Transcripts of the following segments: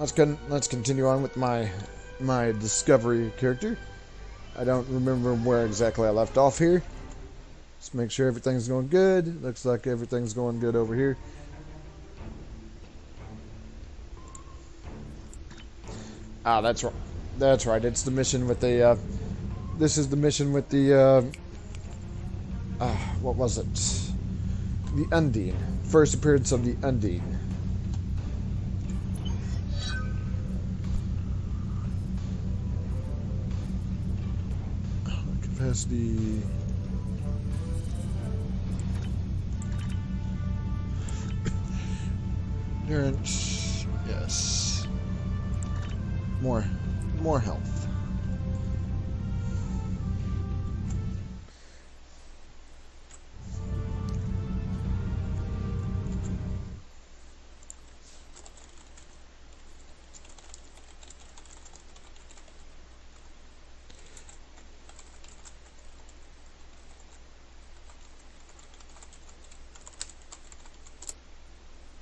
let's continue on with my discovery character. I don't remember where exactly I left off here. Let's make sure everything's going good. Looks like everything's going good over here. Ah, that's right. That's right. It's the mission with the. This is the mission with the. What was it? The Undine. First appearance of the Undine. Capacity. Endurance. Yes. More health.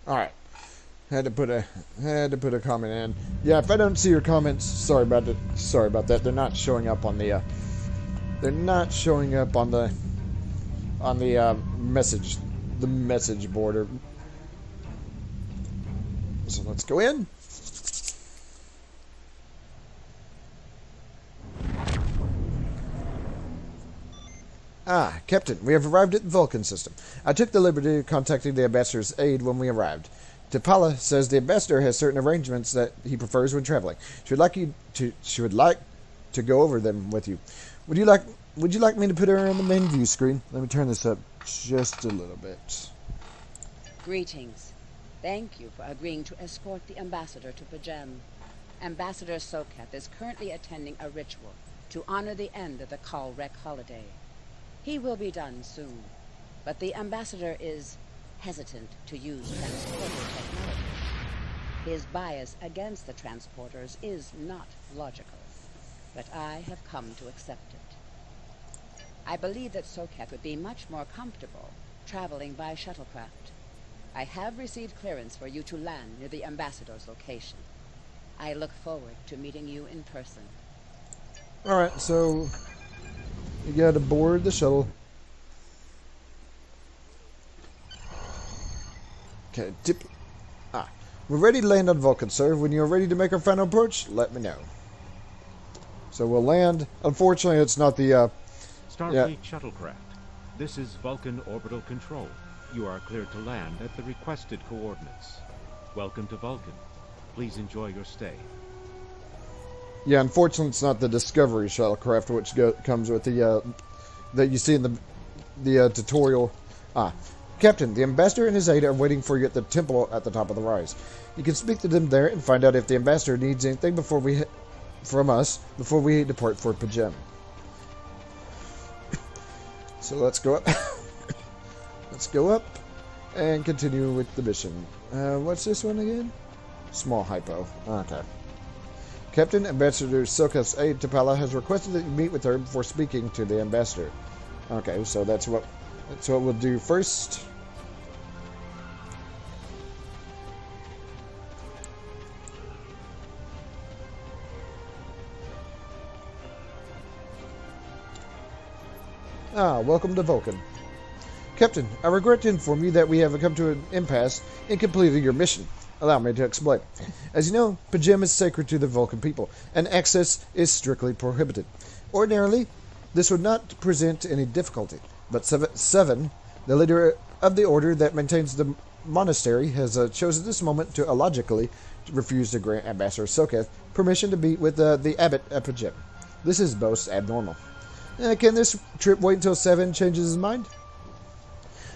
All right. Had to put a comment in. Yeah, if I don't see your comments, sorry about it. Sorry about that. They're not showing up on the. They're not showing up on the message board. So let's go in. Ah, Captain, we have arrived at the Vulcan system. I took the liberty of contacting the ambassador's aide when we arrived. T'Pala says the ambassador has certain arrangements that he prefers when traveling. She would like to go over them with you. Would you like me to put her on the main view screen? Let me turn this up just a little bit. Greetings. Thank you for agreeing to escort the ambassador to Pajem. Ambassador Sokath is currently attending a ritual to honor the end of the Kalrek holiday. He will be done soon, but the ambassador is hesitant to use transporter technology. His bias against the transporters is not logical, but I have come to accept it. I believe that Sokath would be much more comfortable traveling by shuttlecraft. I have received clearance for you to land near the ambassador's location. I look forward to meeting you in person. Alright, so you gotta board the shuttle. Okay, dip. We're ready to land on Vulcan, sir. When you're ready to make our final approach, let me know. So we'll land. Unfortunately, it's not the, Starfleet shuttlecraft. This is Vulcan Orbital Control. You are cleared to land at the requested coordinates. Welcome to Vulcan. Please enjoy your stay. Yeah, unfortunately, it's not the Discovery shuttlecraft, which comes with the, that you see in the tutorial. Captain, the ambassador and his aide are waiting for you at the temple at the top of the rise. You can speak to them there and find out if the ambassador needs anything from us before we depart for Pajem. So let's go up. Let's go up and continue with the mission. What's this one again? Small hypo. Okay. Captain, Ambassador Sokath's aide T'Pala has requested that you meet with her before speaking to the ambassador. Okay, so that's what we'll do first. Welcome to Vulcan. Captain, I regret to inform you that we have come to an impasse in completing your mission. Allow me to explain. As you know, Pajem is sacred to the Vulcan people, and access is strictly prohibited. Ordinarily, this would not present any difficulty, but Seven, the leader of the order that maintains the monastery, has chosen this moment to illogically refuse to grant Ambassador Sokath permission to meet with the abbot at Pajem. This is most abnormal. Can this trip wait until Seven changes his mind?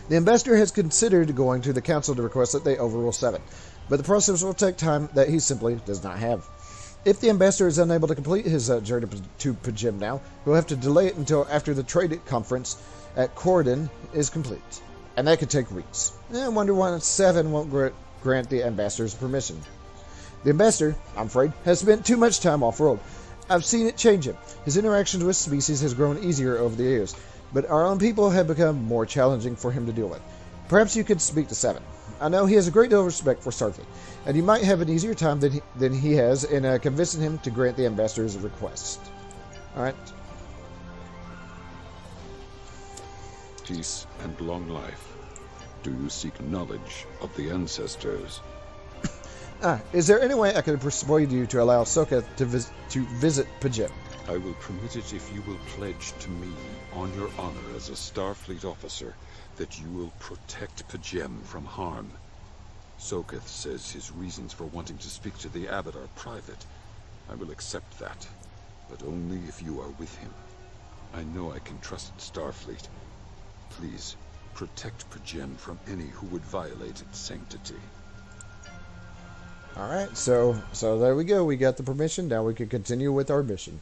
The ambassador has considered going to the council to request that they overrule Seven, but the process will take time that he simply does not have. If the ambassador is unable to complete his journey to Pajem now, he'll have to delay it until after the trade conference at Corridon is complete, and that could take weeks. I wonder why Seven won't grant the ambassador's permission. The ambassador, I'm afraid, has spent too much time off-world. I've seen it change him. His interactions with species has grown easier over the years, but our own people have become more challenging for him to deal with. Perhaps you could speak to Seven. I know he has a great deal of respect for Starfleet, and you might have an easier time than he has in convincing him to grant the ambassador's request. Alright. Peace and long life. Do you seek knowledge of the ancestors? Is there any way I could persuade you to allow Ahsoka to visit Pajem? I will permit it if you will pledge to me, on your honor as a Starfleet officer, that you will protect Pajem from harm. Soketh says his reasons for wanting to speak to the Abbot are private. I will accept that, but only if you are with him. I know I can trust Starfleet. Please, protect Pajem from any who would violate its sanctity. Alright, so there we go. We got the permission. Now we can continue with our mission.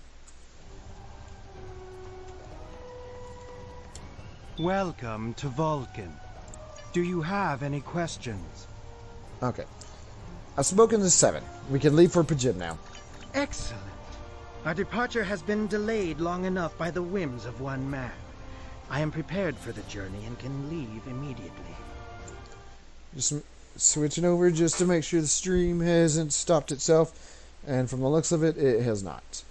Welcome to Vulcan. Do you have any questions? Okay. I've spoken to 7. We can leave for Pajem now. Excellent. Our departure has been delayed long enough by the whims of one man. I am prepared for the journey and can leave immediately. Just switching over just to make sure the stream hasn't stopped itself. And from the looks of it, it has not.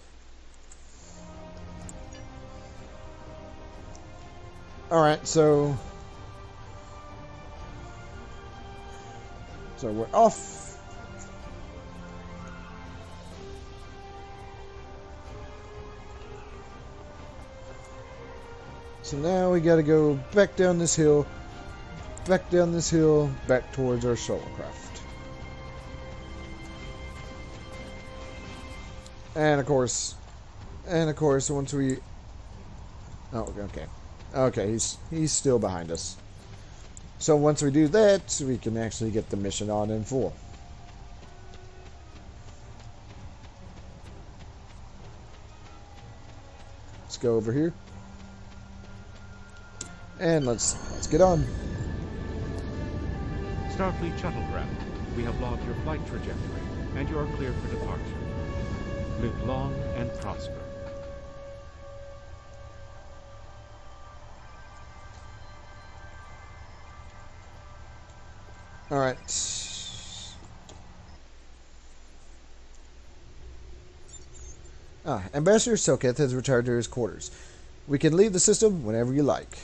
Alright, so we're off. So now we gotta go back down this hill, back towards our shuttlecraft. And of course, once we... Oh, okay. Okay, he's still behind us. So once we do that, we can actually get the mission on in full. Let's go over here. And let's get on. Starfleet shuttlecraft, we have logged your flight trajectory, and you are cleared for departure. Live long and prosper. Alright. Ambassador Soketh has returned to his quarters. We can leave the system whenever you like.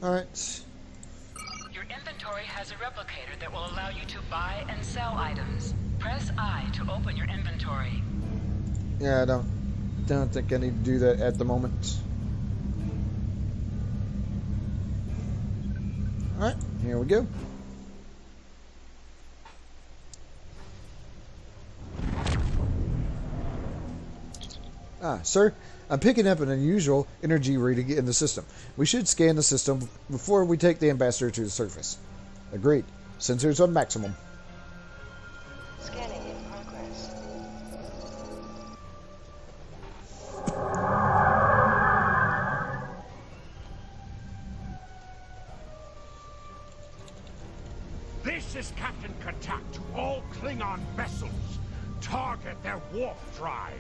Alright. Your inventory has a replicator that will allow you to buy and sell items. Press I to open your inventory. Yeah, I don't think I need to do that at the moment. Alright, here we go. Sir, I'm picking up an unusual energy reading in the system. We should scan the system before we take the ambassador to the surface. Agreed. Sensors on maximum. Scanning in progress. This is Captain Katak to all Klingon vessels. Target their warp drive.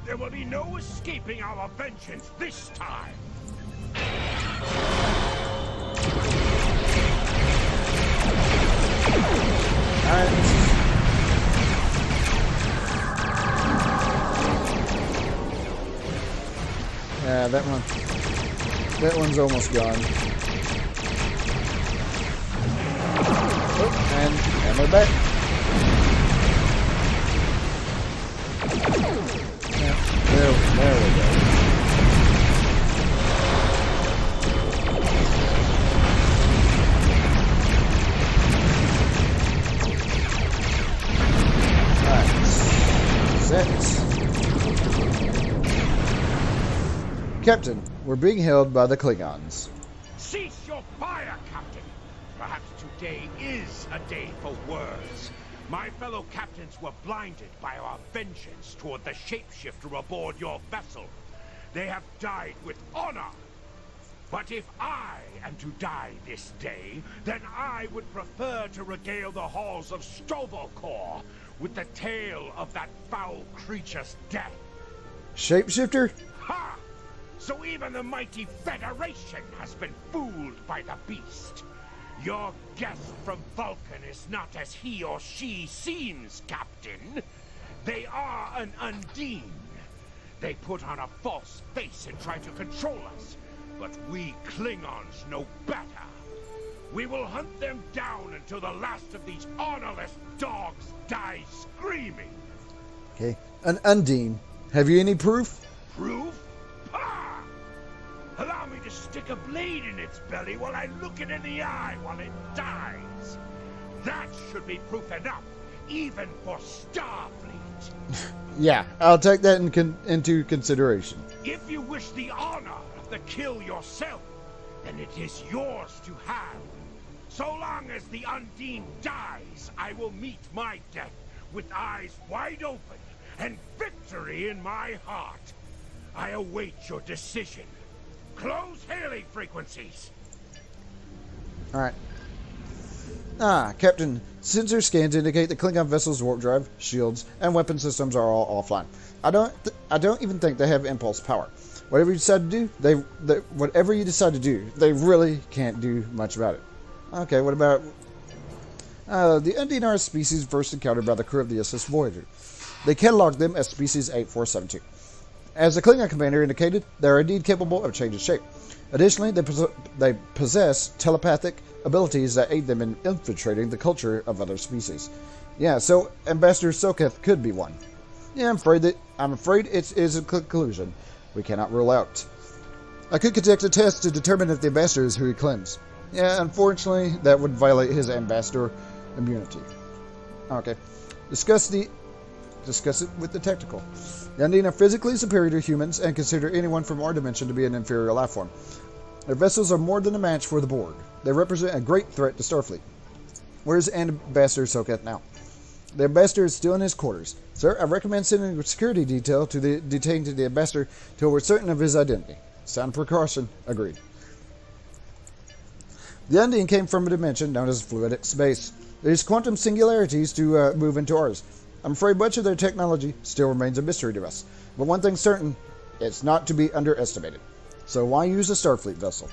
There will be no escaping our vengeance this time. Yeah, that one's almost gone. Oh, and we're back. There we go. Alright. Set. Captain, we're being held by the Klingons. Cease your fire, Captain. Perhaps today is a day for words. My fellow captains were blinded by our vengeance toward the shapeshifter aboard your vessel. They have died with honor. But if I am to die this day, then I would prefer to regale the halls of Stovokor, with the tale of that foul creature's death. Shapeshifter? Ha! So even the mighty Federation has been fooled by the beast. Your guest from Vulcan is not as he or she seems, Captain. They are an Undine. They put on a false face and try to control us, but we Klingons know better. We will hunt them down until the last of these honorless dogs dies screaming. Okay. An Undine. Have you any proof? Proof? Ha! Allow me to stick a blade in its belly while I look it in the eye while it dies. That should be proof enough, even for Starfleet. Yeah, I'll take that into consideration. If you wish the honor of the kill yourself, then it is yours to have. So long as the Undine dies, I will meet my death with eyes wide open and victory in my heart. I await your decision. Close hailing frequencies. Alright. Captain, sensor scans indicate the Klingon vessel's warp drive, shields, and weapon systems are all offline. I don't even think they have impulse power. Whatever you decide to do, whatever you decide to do, they really can't do much about it. Okay, what about... the Undine are a species first encountered by the crew of the SS Voyager. They cataloged them as species 8472. As the Klingon commander indicated, they are indeed capable of changing shape. Additionally, they possess telepathic abilities that aid them in infiltrating the culture of other species. Yeah, so Ambassador Soketh could be one. Yeah, I'm afraid it is a conclusion we cannot rule out. I could conduct a test to determine if the ambassador is who he claims. Yeah, unfortunately, that would violate his ambassador immunity. Okay. Discuss it with the technical. The Undine are physically superior to humans and consider anyone from our dimension to be an inferior life form. Their vessels are more than a match for the Borg. They represent a great threat to Starfleet. Where's Ambassador Soketh now? The ambassador is still in his quarters. Sir, I recommend sending a security detail to detain the ambassador till we're certain of his identity. Sound precaution. Agreed. The Undine came from a dimension known as fluidic space. They use quantum singularities to move into ours. I'm afraid much of their technology still remains a mystery to us. But one thing's certain, it's not to be underestimated. So why use a Starfleet vessel?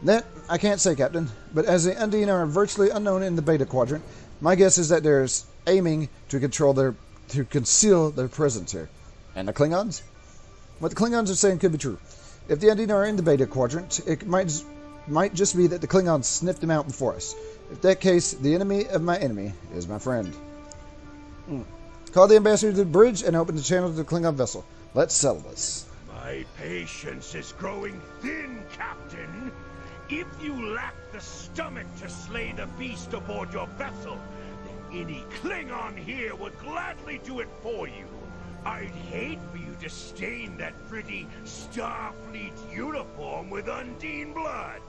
That, I can't say, Captain, but as the Undine are virtually unknown in the Beta Quadrant, my guess is that they're aiming to conceal their presence here. And the Klingons? What the Klingons are saying could be true. If the Undine are in the Beta Quadrant, it might just be that the Klingons sniffed them out before us. If that case, the enemy of my enemy is my friend. Call the ambassador to the bridge and open the channel to the Klingon vessel. Let's settle this. My patience is growing thin, Captain. If you lack the stomach to slay the beast aboard your vessel, then any Klingon here would gladly do it for you. I'd hate for you to stain that pretty Starfleet uniform with Undine blood.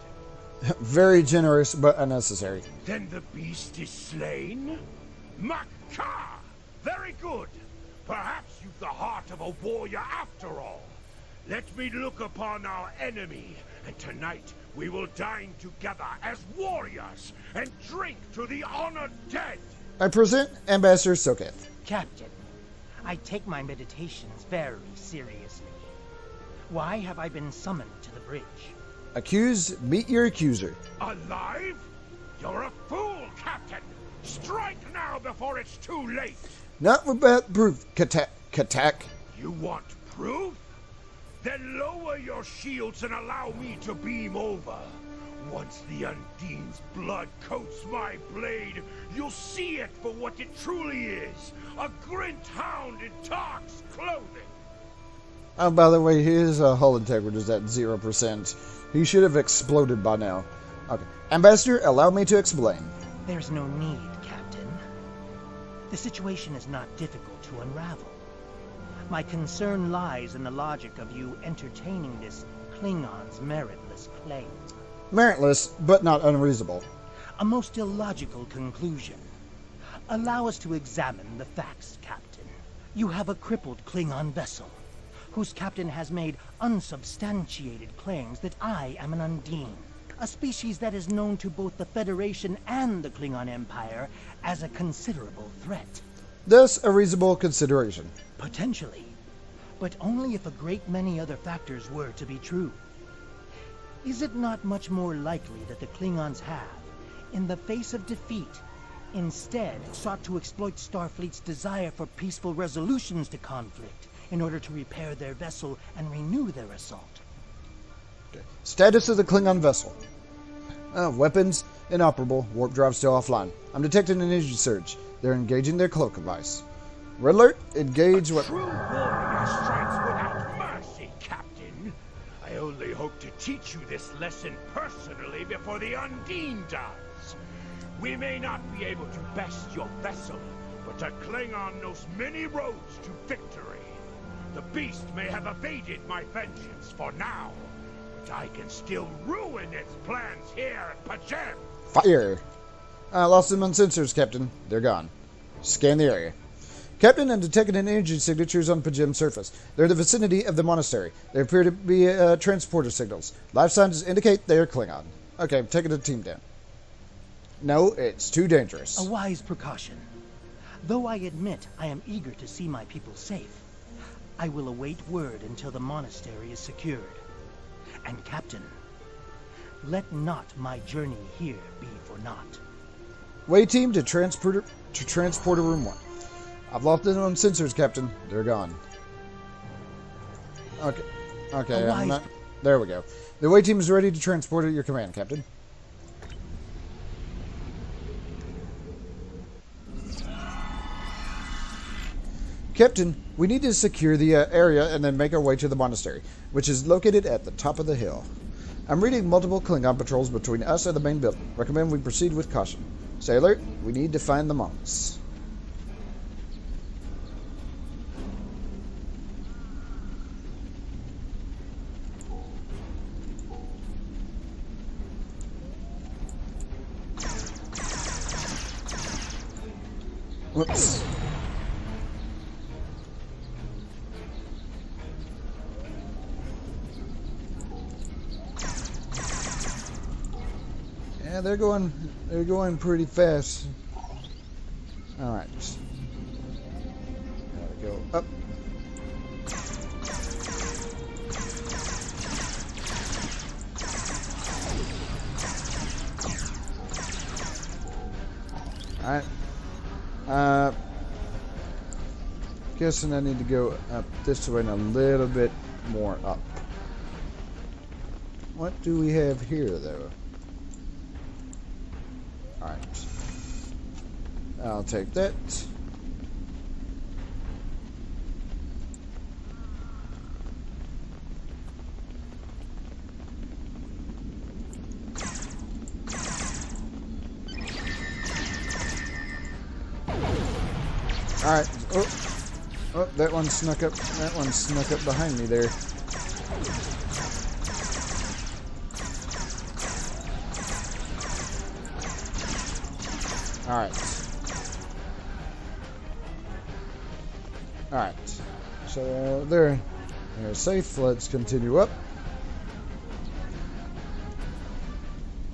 Very generous, but unnecessary. Then the beast is slain? Makar! Very good. Perhaps you've the heart of a warrior after all. Let me look upon our enemy, and tonight we will dine together as warriors and drink to the honored dead. I present Ambassador Soketh. Captain, I take my meditations very seriously. Why have I been summoned to the bridge? Accused, meet your accuser. Alive? You're a fool, Captain. Strike now before it's too late. Not without proof, Katak. You want proof? Then lower your shields and allow me to beam over. Once the Undine's blood coats my blade, you'll see it for what it truly is. A Grint hound in Tark's clothing. Oh, by the way, his hull integrity is at 0%. He should have exploded by now. Okay. Ambassador, allow me to explain. There's no need, Captain. The situation is not difficult to unravel. My concern lies in the logic of you entertaining this Klingon's meritless claim. Meritless, but not unreasonable. A most illogical conclusion. Allow us to examine the facts, Captain. You have a crippled Klingon vessel, whose captain has made unsubstantiated claims that I am an Undine, a species that is known to both the Federation and the Klingon Empire as a considerable threat. Thus, a reasonable consideration. Potentially, but only if a great many other factors were to be true. Is it not much more likely that the Klingons have, in the face of defeat, instead sought to exploit Starfleet's desire for peaceful resolutions to conflict in order to repair their vessel and renew their assault? Okay. Status of the Klingon vessel. Weapons inoperable. Warp drive still offline. I'm detecting an energy surge. They're engaging their cloak device. Red alert. Engage weapon. True warrior strikes without mercy, Captain. I only hope to teach you this lesson personally before the Undine does. We may not be able to best your vessel, but a Klingon knows many roads to victory. The beast may have evaded my vengeance for now, but I can still ruin its plans here at Pajem. Fire. I lost them on sensors, Captain. They're gone. Scan the area. Captain, I'm detecting energy signatures on Pajem's surface. They're in the vicinity of the monastery. They appear to be transporter signals. Life signs indicate they are Klingon. Okay, I'm taking the team down. No, it's too dangerous. A wise precaution. Though I admit I am eager to see my people safe, I will await word until the monastery is secured. And Captain, let not my journey here be for naught. Way team to transporter room 1. I've lost them on sensors, Captain. They're gone. Okay, I'm not... There we go. The way team is ready to transport at your command, Captain. Captain, we need to secure the area and then make our way to the monastery, which is located at the top of the hill. I'm reading multiple Klingon patrols between us and the main building. Recommend we proceed with caution. Stay alert. We need to find the monks. Whoops. Yeah, they're going pretty fast. All right. Gotta go up. All right. Guessing I need to go up this way and a little bit more up. What do we have here, though? Alright. I'll take that. Alright. Oh, that one snuck up. That one snuck up behind me there. Alright. So they're safe. Let's continue up.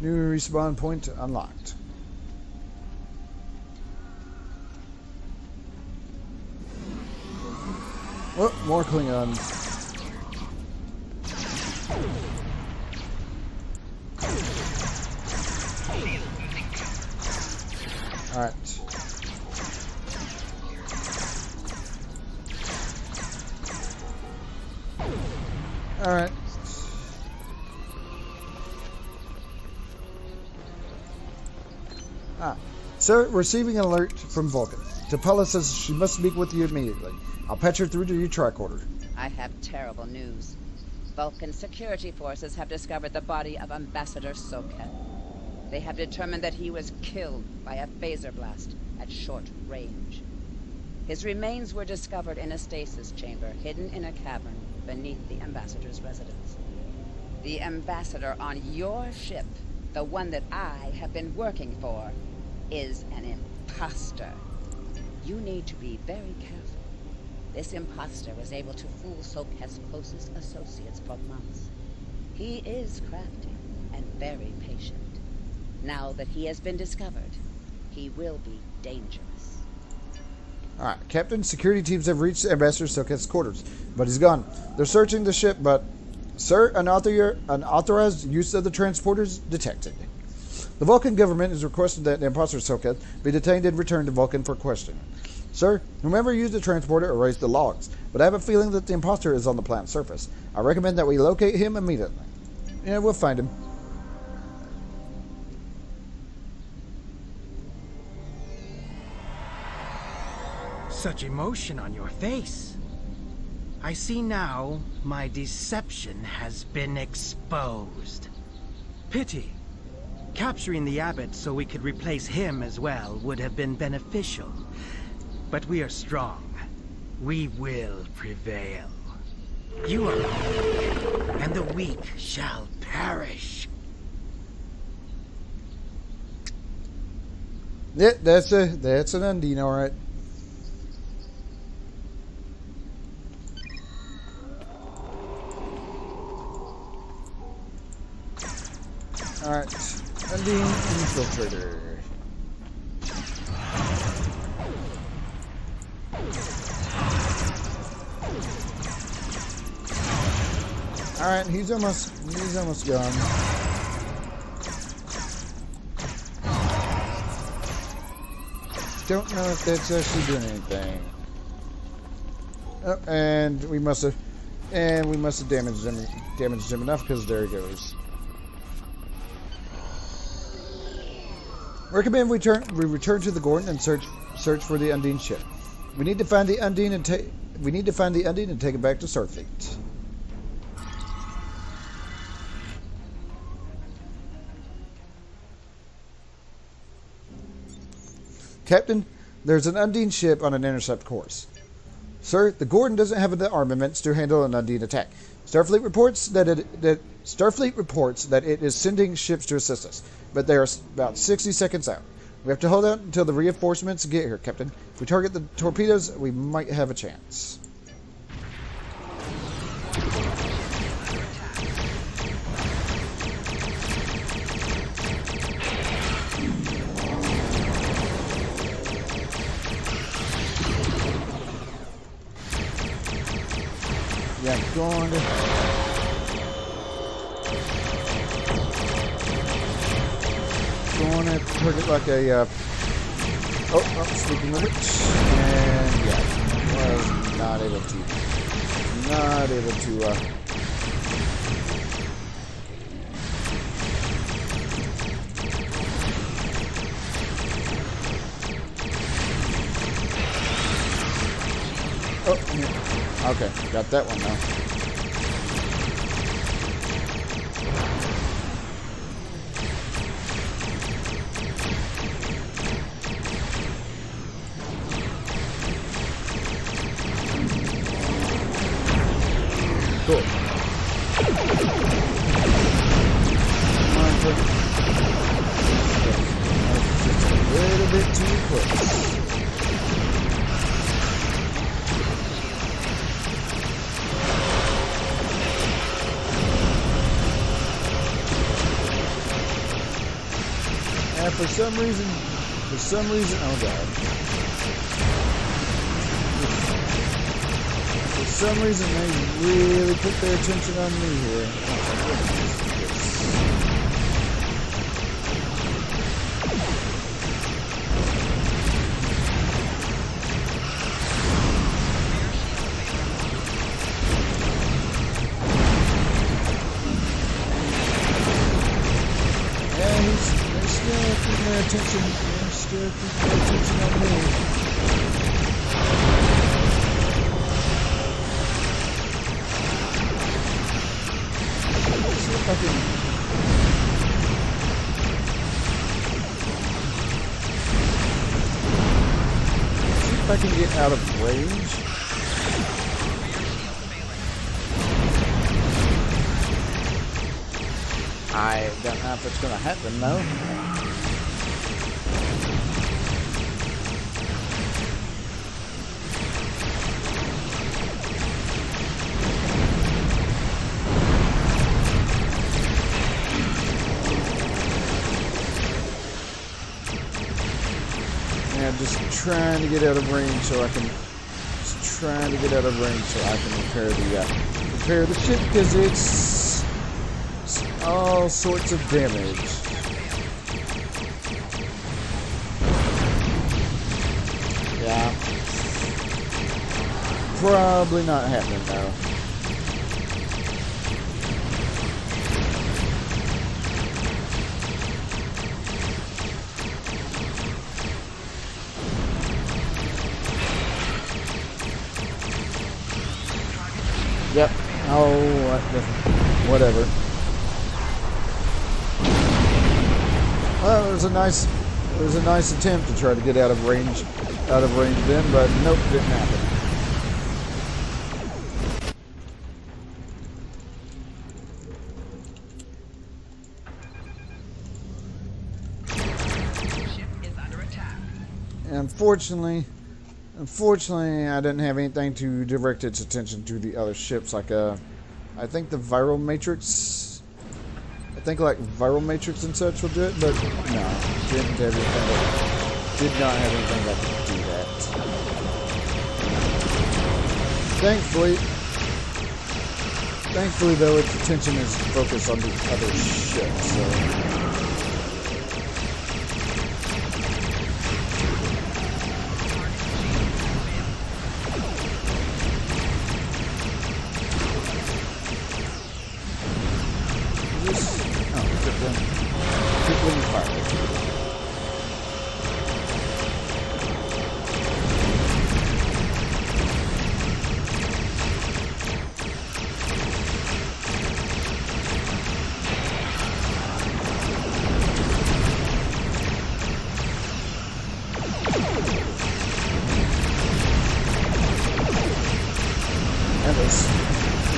New respawn point unlocked. Oh, more Klingons. Alright. Alright. Sir, receiving an alert from Vulcan. T'Pella says she must speak with you immediately. I'll patch her through to your tricorder. I have terrible news. Vulcan security forces have discovered the body of Ambassador Soket. They have determined that he was killed by a phaser blast at short range. His remains were discovered in a stasis chamber hidden in a cavern beneath the Ambassador's residence. The Ambassador on your ship, the one that I have been working for, is an imposter. You need to be very careful. This imposter was able to fool Soket's closest associates for months. He is crafty and very patient. Now that he has been discovered, he will be dangerous. Alright, Captain, security teams have reached Ambassador Soketh's quarters, but he's gone. They're searching the ship, but... Sir, unauthorized use of the transporters detected. The Vulcan government has requested that the imposter Soketh be detained and returned to Vulcan for questioning. Sir, whomever used the transporter erased the logs, but I have a feeling that the imposter is on the planet's surface. I recommend that we locate him immediately. Yeah, we'll find him. Such emotion on your face. I see now my deception has been exposed. Pity. Capturing the abbot so we could replace him as well would have been beneficial. But we are strong. We will prevail. You are weak, and the weak shall perish. Yeah, that's an Undine, alright. Alright, Undine Infiltrator. Alright, he's almost gone. Don't know if that's actually doing anything. Oh, and we must have damaged him enough, because there he goes. Recommend we return to the Gordon and search for the Undine ship. We need to find the Undine and take it back to Starfleet. Captain, there's an Undine ship on an intercept course. Sir, the Gordon doesn't have the armaments to handle an Undine attack. Starfleet reports that it is sending ships to assist us, but they are about 60 seconds out. We have to hold out until the reinforcements get here, Captain. If we target the torpedoes, we might have a chance. Yeah, going to... Going to target like a, speaking of which, and yeah, was not able to, oh, yeah. Okay, got that one now. Cool. Come on, quick. Just a little bit too close. And for some reason, oh god. For some reason, they really put their attention on me here. Oh, yeah, they're still keeping their attention. They're still keeping their attention on me. See if I can get out of range. I don't know if it's going to happen, though. I'm just trying to get out of range so I can. Just trying to get out of range so I can repair the ship because it's all sorts of damage. Yeah. Probably not happening though. Yep. Oh, whatever. Well, it was a nice attempt to try to get out of range then, but nope, didn't happen. Ship is under attack. Unfortunately, I didn't have anything to direct its attention to the other ships. Like, I think the viral matrix. I think like viral matrix and such will do it, but no, didn't have anything. Did not have anything that could do that. Thankfully, though, its attention is focused on the other ships. So.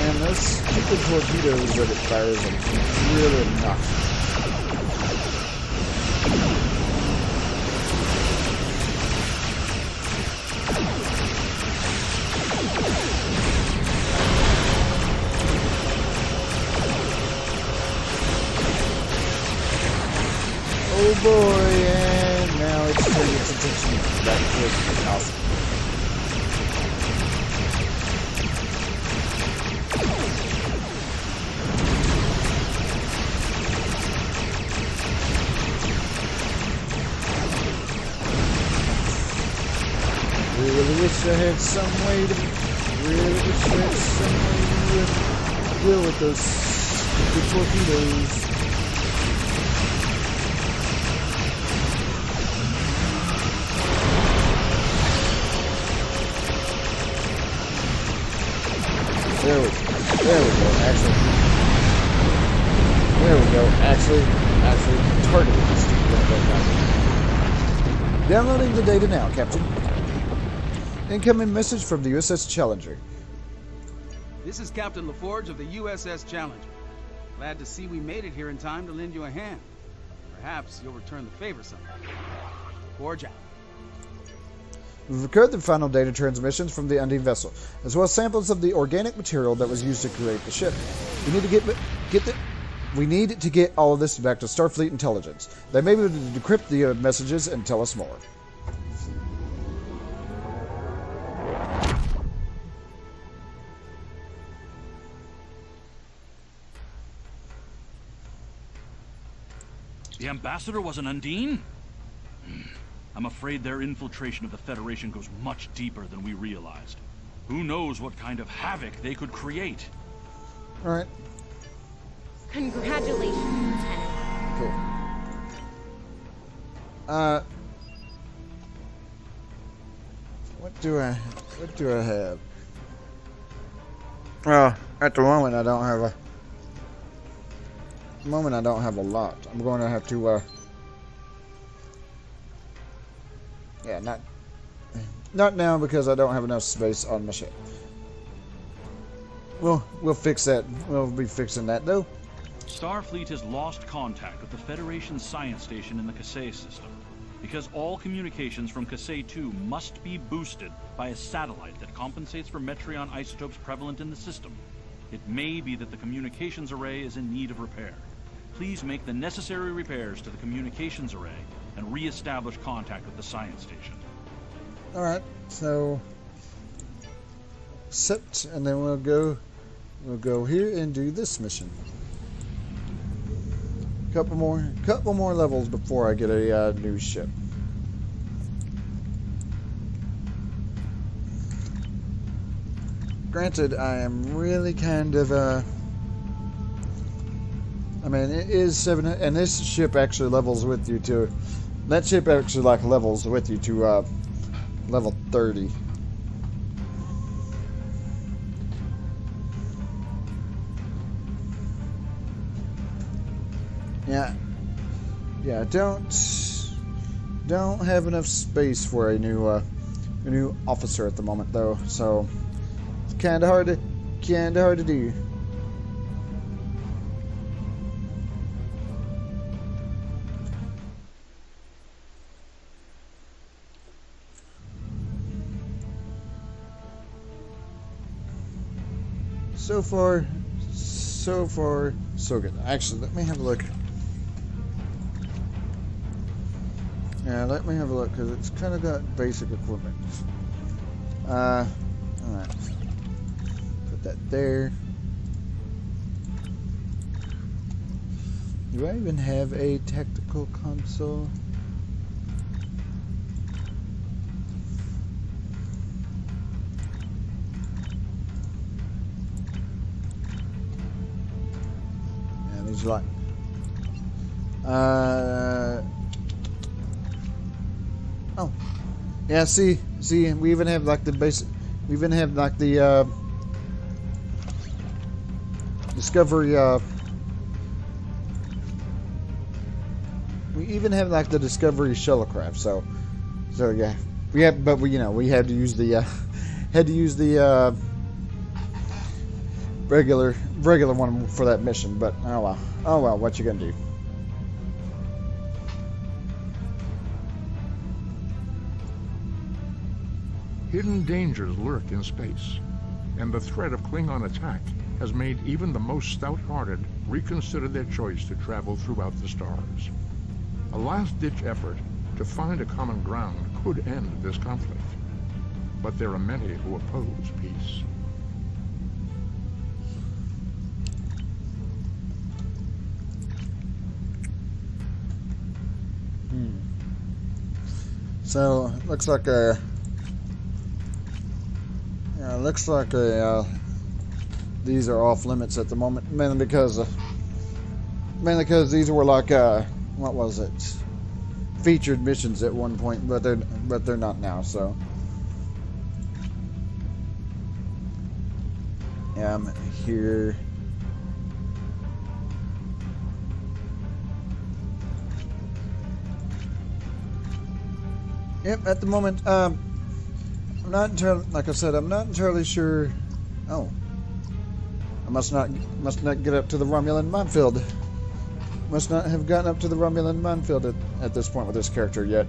And those stupid torpedoes that it fires are really obnoxious. Oh boy, and now it's turning its attention back towards the house. Really wish I had some way to deal with those stupid torpedoes. There we go. Actually targeted this stupid. Downloading the data now, Captain. Incoming message from the USS Challenger. This is Captain LaForge of the USS Challenger. Glad to see we made it here in time to lend you a hand. Perhaps you'll return the favor sometime. Forge out. We've recorded the final data transmissions from the Undine vessel, as well as samples of the organic material that was used to create the ship. We need to get all of this back to Starfleet intelligence. They may be able to decrypt the messages and tell us more. The ambassador was an Undine? I'm afraid their infiltration of the Federation goes much deeper than we realized. Who knows what kind of havoc they could create? Alright. Congratulations, Lieutenant. Cool. What do I have? At the moment I don't have a lot. I'm going to have to yeah, not now because I don't have enough space on my ship. We'll fix that. We'll be fixing that though. Starfleet has lost contact with the Federation's science station in the Kasei system, because all communications from Kasei 2 must be boosted by a satellite that compensates for Metreon isotopes prevalent in the system. It may be that the communications array is in need of repair. Please make the necessary repairs to the communications array and re-establish contact with the science station. Alright, so accept, and then we'll go here and do this mission. Couple more levels before I get a new ship. Granted, I am really kind of I mean, it is 7, and this ship actually levels with you to. That ship actually like levels with you to level 30. Yeah. Don't have enough space for a new officer at the moment though, so it's kind of hard to do. So far, so good. Actually, let me have a look. Yeah, let me have a look, because it's kind of got basic equipment. Alright. Put that there. Do I even have a tactical console? Yeah, these are like... Oh, yeah. See, we even have like the basic. We even have like the Discovery. We even have like the Discovery shuttlecraft. So yeah, we have, but we had to use the regular one for that mission. But oh well, what you gonna do? Hidden dangers lurk in space, and the threat of Klingon attack has made even the most stout-hearted reconsider their choice to travel throughout the stars. A last-ditch effort to find a common ground could end this conflict, but there are many who oppose peace. So looks like these are off limits at the moment, mainly because these were like what was it? Featured missions at one point, but they're not now. So yeah, I'm here. Yep, at the moment, I'm not entirely, like I said, I'm not entirely sure. Oh, I must not get up to the Romulan minefield. Must not have gotten up to the Romulan minefield at this point with this character yet.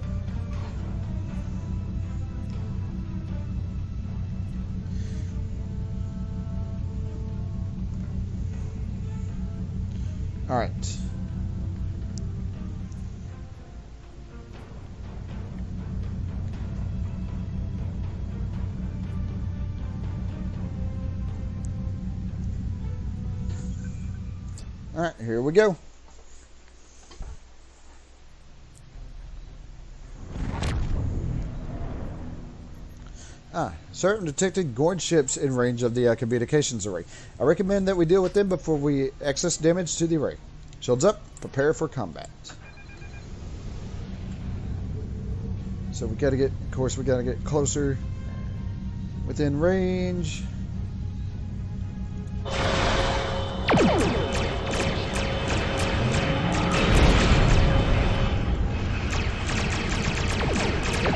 All right. Alright, here we go. Certain detected gorge ships in range of the communications array. I recommend that we deal with them before we access damage to the array. Shields up, prepare for combat. So we gotta get, of course, we gotta get closer within range.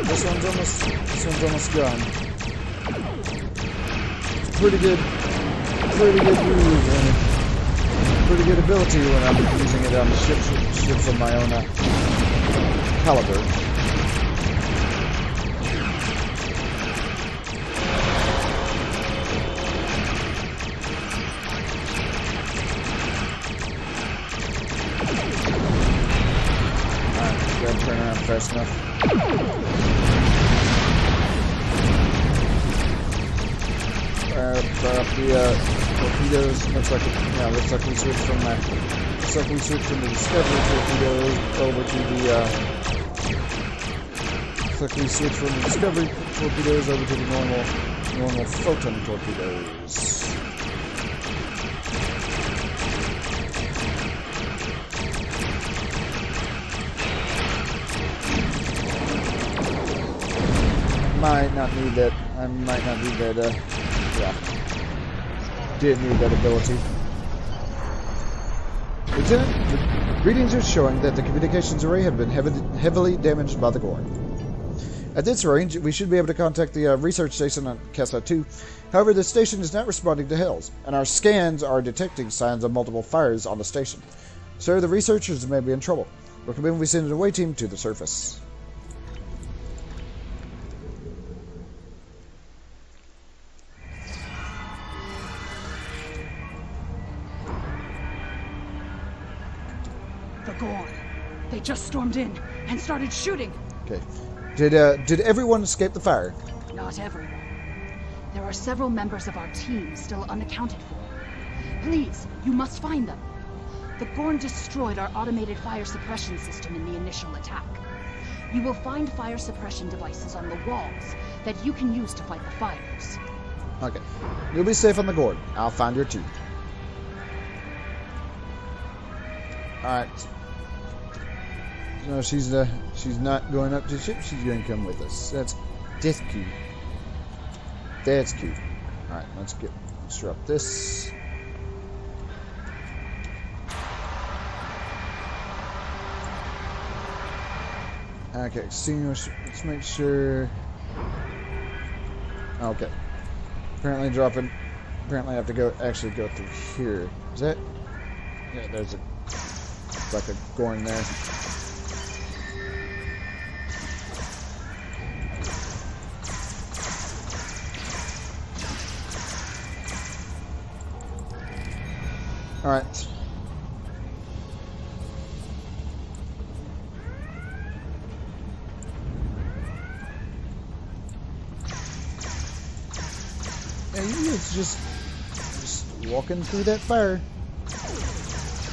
This one's almost gone. Pretty good move and pretty good ability when I'm using it on the ships of my own caliber. Alright, gotta turn around fast enough. fire up the torpedoes. Looks like we switched from the Discovery torpedoes over to the normal photon torpedoes. Might not need that. I might not need that. Yeah. Did need that ability. Lieutenant, the readings are showing that the communications array have been heavily damaged by the Gorn. At this range, we should be able to contact the research station on Kessa 2. However, the station is not responding to hails, and our scans are detecting signs of multiple fires on the station. Sir, the researchers may be in trouble. Recommend we send an away team to the surface. The Gorn. They just stormed in and started shooting. Okay. Did everyone escape the fire? Not everyone. There are several members of our team still unaccounted for. Please, you must find them. The Gorn destroyed our automated fire suppression system in the initial attack. You will find fire suppression devices on the walls that you can use to fight the fires. Okay. You'll be safe on the Gorn. I'll find your team. Alright. No, she's not going up to the ship. She's going to come with us. That's cute. That's cute. All right, let's drop this. Okay, let's make sure. Okay. Apparently I have to actually go through here. Is that? Yeah, there's like a Gorn there. All right. And it's just walking through that fire.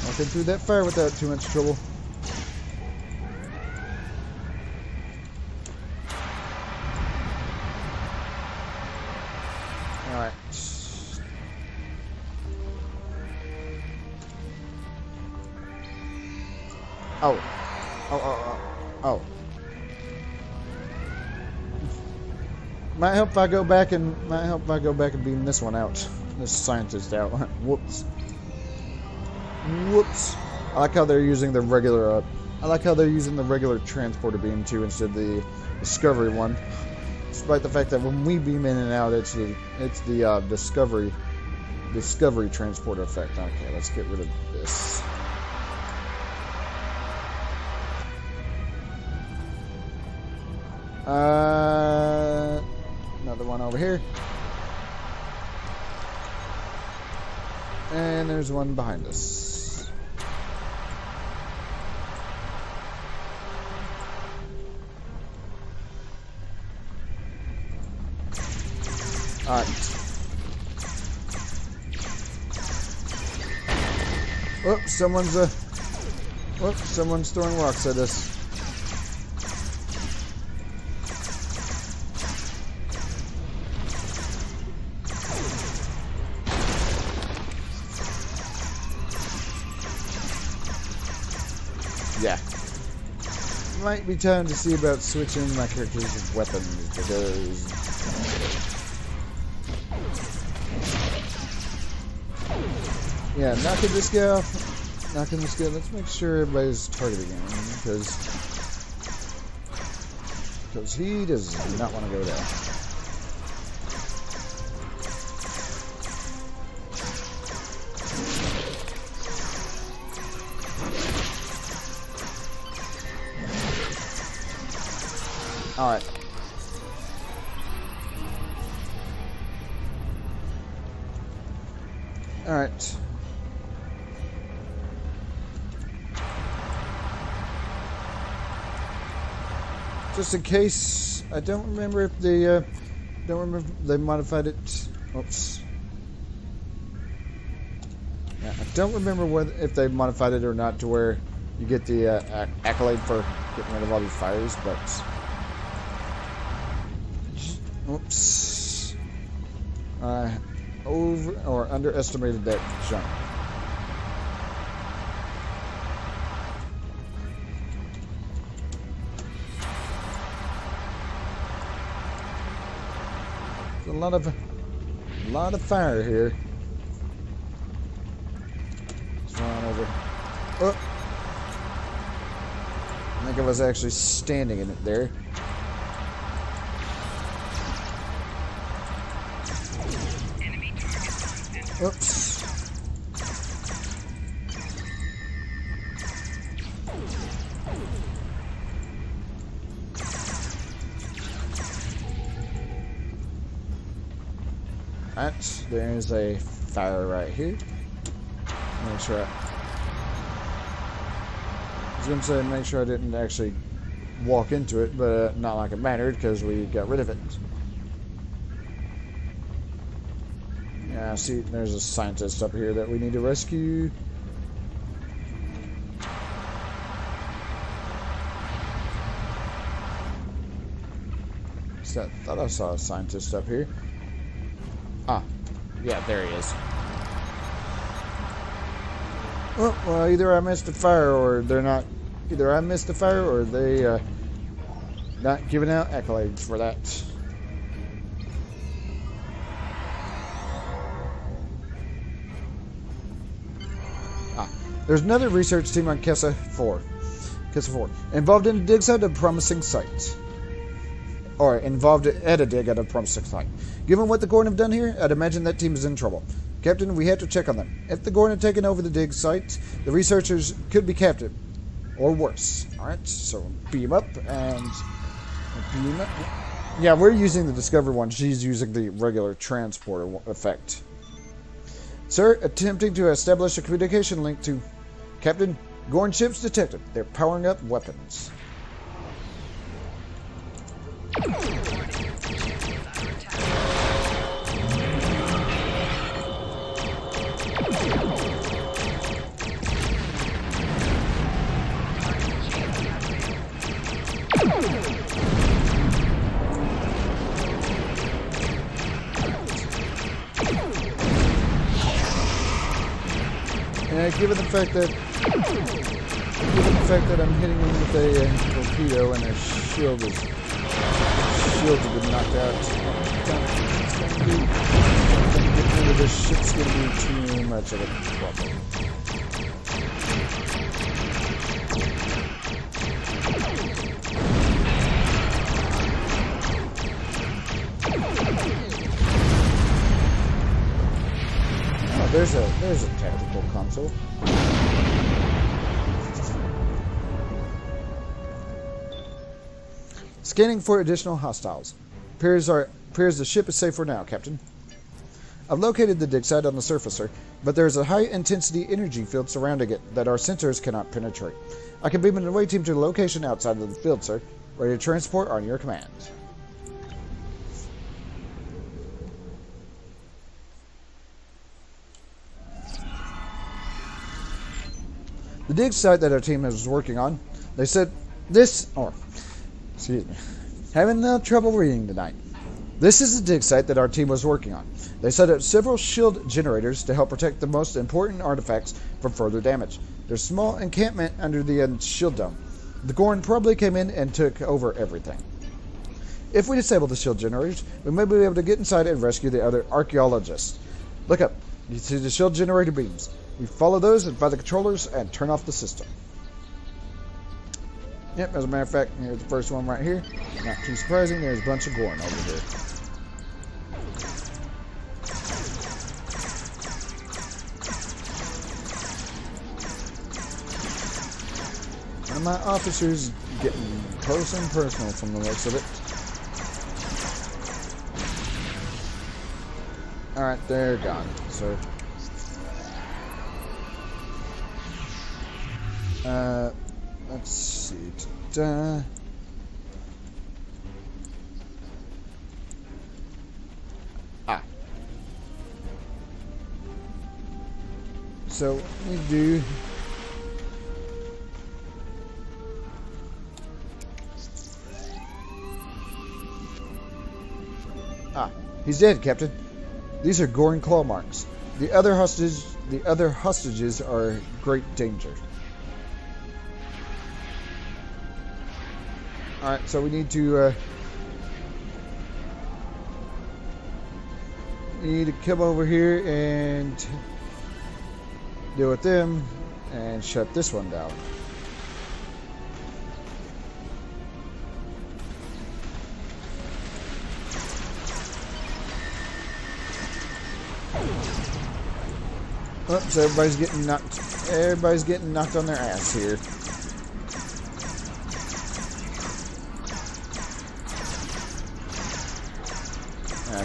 Walking through that fire without too much trouble. All right. Oh. Might help if I go back and beam this one out. This scientist out. Whoops. I like how they're using the regular transporter beam too instead of the Discovery one. Despite the fact that when we beam in and out, it's the Discovery transporter effect. Okay, let's get rid of this. Another one over here. And there's one behind us. Alright. Someone's throwing rocks at us. Yeah. Might be time to see about switching my character's weapons because yeah, knocking this guy off. Let's make sure everybody's targeting him because he does not want to go down. Alright. Alright. Just in case, I don't remember if they modified it. Oops. I don't remember if they modified it or not to where you get the accolade for getting rid of all these fires, but... Oops. I underestimated that jump. There's a lot of fire here. Let's run over. Oh! I think I was actually standing in it there. Oops. Alright, there's a fire right here. Make sure I was going to say make sure I didn't actually walk into it, but not like it mattered because we got rid of it. Yeah, see, there's a scientist up here that we need to rescue. I thought I saw a scientist up here. Ah, yeah, there he is. Oh, well, either I missed a fire or they're not. Either I missed a fire or they not giving out accolades for that. There's another research team on Kessa 4, involved in a dig site at a promising site. Or involved at a dig at a promising site. Given what the Gorn have done here, I'd imagine that team is in trouble. Captain, we have to check on them. If the Gorn have taken over the dig site, the researchers could be captured. Or worse. Alright, so beam up and... beam up. Yeah, we're using the Discover one. She's using the regular transporter effect. Sir, attempting to establish a communication link to... Captain, Gorn ships detected. They're powering up weapons. And given the fact that I'm hitting him with a torpedo and his shields have been knocked out, getting rid of this ship's going to be too much of a problem. Oh, there's a tactical console. Scanning for additional hostiles. Appears the ship is safe for now, Captain. I've located the dig site on the surface, sir, but there is a high-intensity energy field surrounding it that our sensors cannot penetrate. I can beam an away team to the location outside of the field, sir. Ready to transport on your command. The dig site that our team is working on, they said excuse me, having trouble reading tonight. This is the dig site that our team was working on. They set up several shield generators to help protect the most important artifacts from further damage. There's a small encampment under the shield dome. The Gorn probably came in and took over everything. If we disable the shield generators, we may be able to get inside and rescue the other archaeologists. Look up. You see the shield generator beams. We follow those by the controllers and turn off the system. Yep, as a matter of fact, here's the first one right here. Not too surprising, there's a bunch of Gorn over here. One of my officers getting close and personal from the looks of it. Alright, they're gone, sir. Let's see. so we do. Ah, he's dead, Captain. These are Gorn claw marks. The other hostages are great danger. All right, so we need to come over here and deal with them and shut this one down. Oops, everybody's getting knocked on their ass here.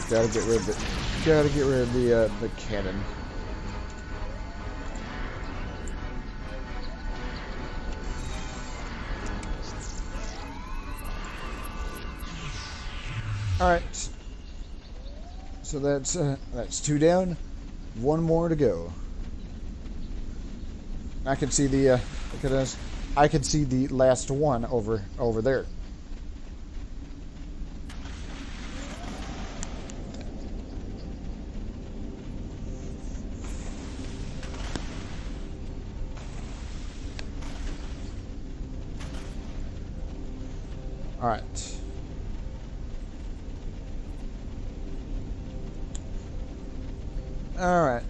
Gotta get rid of it. Gotta get rid of the cannon. All right. So that's 2 down, 1 more to go. I can see the I can see the last one over there. All right. All right.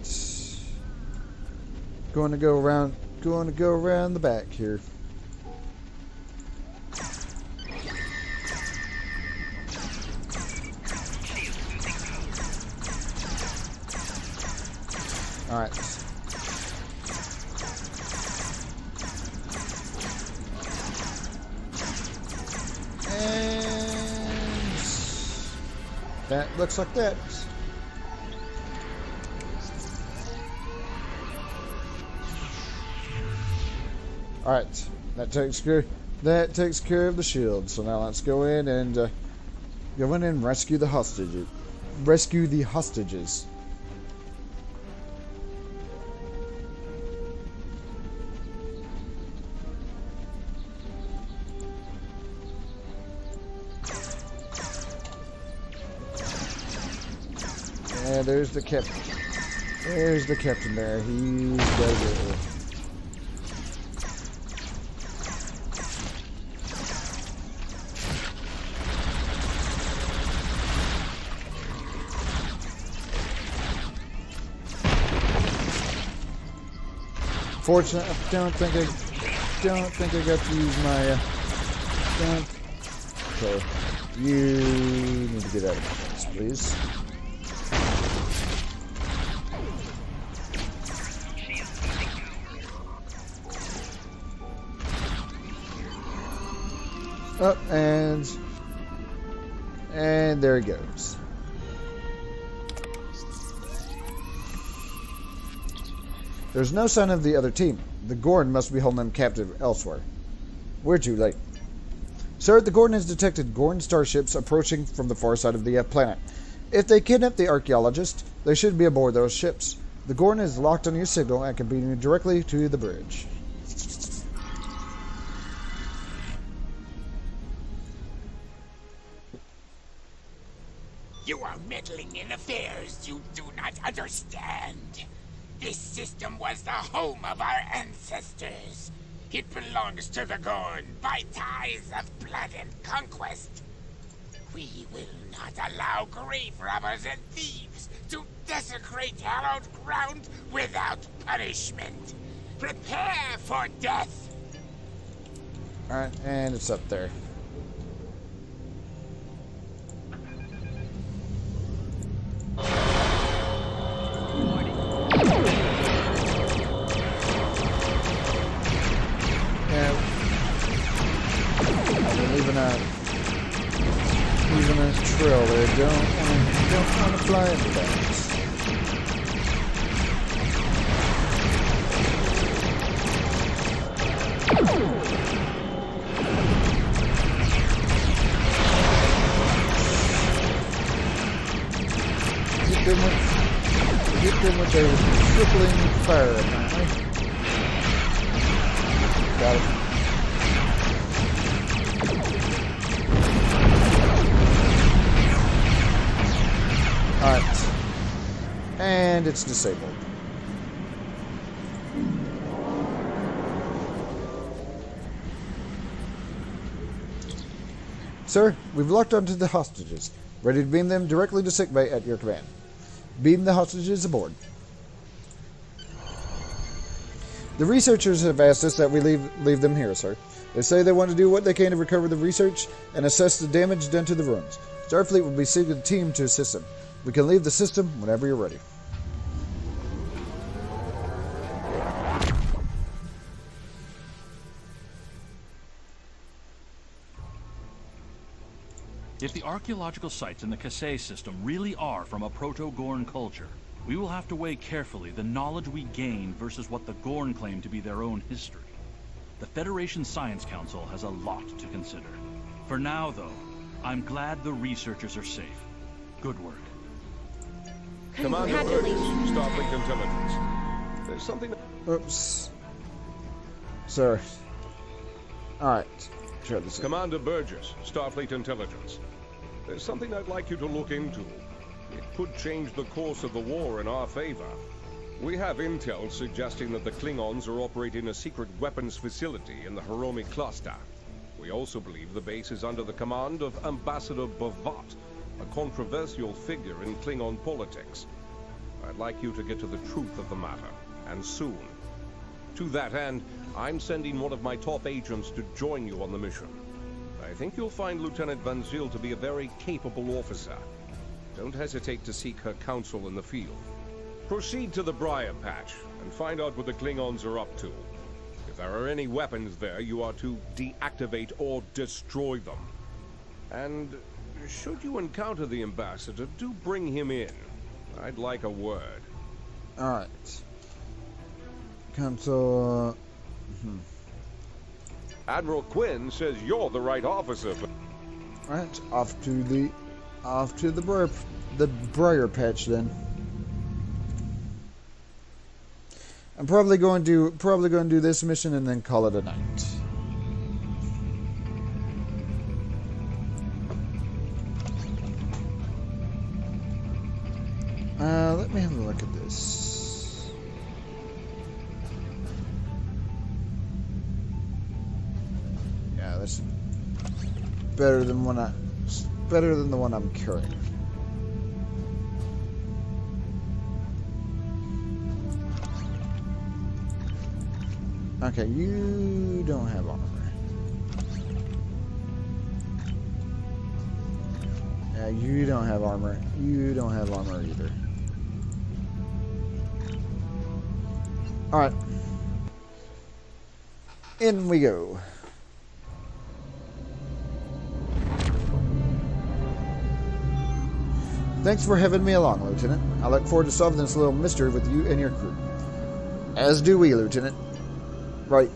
Going to go around the back here. All right. And that looks like that. All right, that takes care of the shield. So now let's go in and rescue the hostages. Rescue the hostages. Yeah, there's the captain. There's the captain there. He's gotta go. Fortunately, I don't think I got to use my. Okay, you need to get out of my face, please. Up and there he goes. There's no sign of the other team. The Gorn must be holding them captive elsewhere. We're too late. Sir, the Gorn has detected Gorn starships approaching from the far side of the planet. If they kidnap the archaeologist, they should be aboard those ships. The Gorn is locked on your signal and can beam you directly to the bridge. You are meddling in affairs you do not understand. This system was the home of our ancestors. It belongs to the Gorn by ties of blood and conquest. We will not allow grave robbers and thieves to desecrate hallowed ground without punishment. Prepare for death. Alright, and it's up there. Leaving a trail there. Don't want to fly into that. Hit them with a crippling fire, apparently. Got it. Alright. And it's disabled. Sir, we've locked onto the hostages. Ready to beam them directly to sickbay at your command. Beam the hostages aboard. The researchers have asked us that we leave them here, sir. They say they want to do what they can to recover the research and assess the damage done to the ruins. Starfleet will be sending a team to assist them. We can leave the system whenever you're ready. If the archaeological sites in the Kasei system really are from a Proto-Gorn culture, we will have to weigh carefully the knowledge we gain versus what the Gorn claim to be their own history. The Federation Science Council has a lot to consider. For now, though, I'm glad the researchers are safe. Good work. Commander Burgess, Starfleet Intelligence. There's something... Oops. Sorry. Alright. Sure, this is... Commander Burgess, Starfleet Intelligence. There's something I'd like you to look into. It could change the course of the war in our favor. We have intel suggesting that the Klingons are operating a secret weapons facility in the Hiromi cluster. We also believe the base is under the command of Ambassador Bavat, a controversial figure in Klingon politics. I'd like you to get to the truth of the matter, and soon. To that end, I'm sending one of my top agents to join you on the mission. I think you'll find Lieutenant Van Zyl to be a very capable officer. Don't hesitate to seek her counsel in the field. Proceed to the Briar Patch and find out what the Klingons are up to. If there are any weapons there, you are to deactivate or destroy them. And should you encounter the Ambassador, do bring him in. I'd like a word. Alright. Council... Admiral Quinn says you're the right officer, but... Alright, off to the Briar Patch then. I'm probably going to do this mission and then call it a night. Let me have a look at this. Yeah, that's better than the one I'm carrying. Okay, you don't have armor. Yeah, you don't have armor. You don't have armor either. Alright. In we go. Thanks for having me along, Lieutenant. I look forward to solving this little mystery with you and your crew. As do we, Lieutenant. Right.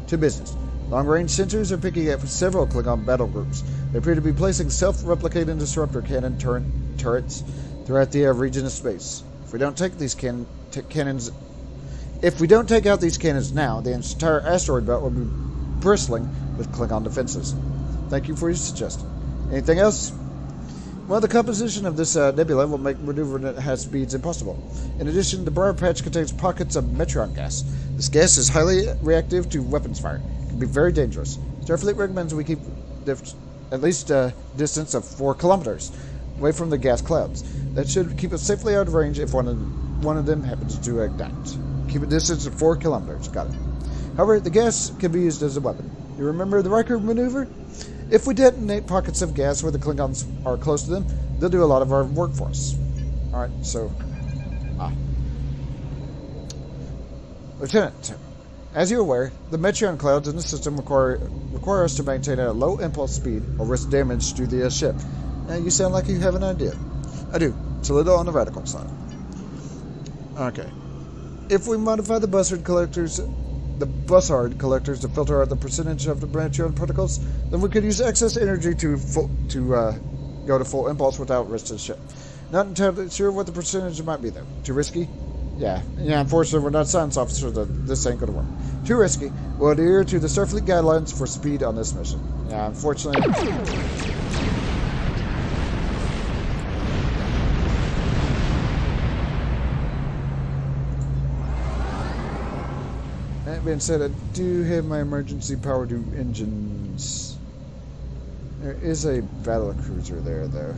To business. Long-range sensors are picking up several Klingon battle groups. They appear to be placing self-replicating disruptor cannon turrets throughout the region of space. If we don't take these cannons... If we don't take out these cannons now, the entire asteroid belt will be bristling with Klingon defenses. Thank you for your suggestion. Anything else? Well, the composition of this nebula will make maneuvering at high speeds impossible. In addition, the Briar Patch contains pockets of metron gas. This gas is highly reactive to weapons fire. It can be very dangerous. Starfleet recommends we keep at least a distance of 4 kilometers away from the gas clouds. That should keep us safely out of range if one of them happens to ignite. Keep a distance of 4 kilometers. Got it. However, the gas can be used as a weapon. You remember the Riker maneuver? If we detonate pockets of gas where the Klingons are close to them, they'll do a lot of our work for us. Alright, so... Lieutenant, as you're aware, the metron clouds in the system require us to maintain a low impulse speed or risk damage to the ship. Now, you sound like you have an idea. I do. It's a little on the radical side. Okay. If we modify the Bussard collectors to filter out the percentage of the metron particles, then we could use excess energy to go to full impulse without risk to the ship. Not entirely sure what the percentage might be, though. Too risky? Yeah, unfortunately, we're not science officers, so this ain't gonna work. Too risky. We'll adhere to the Starfleet guidelines for speed on this mission. Yeah, unfortunately. That being said, I do have my emergency power to engines. There is a battle cruiser there, though.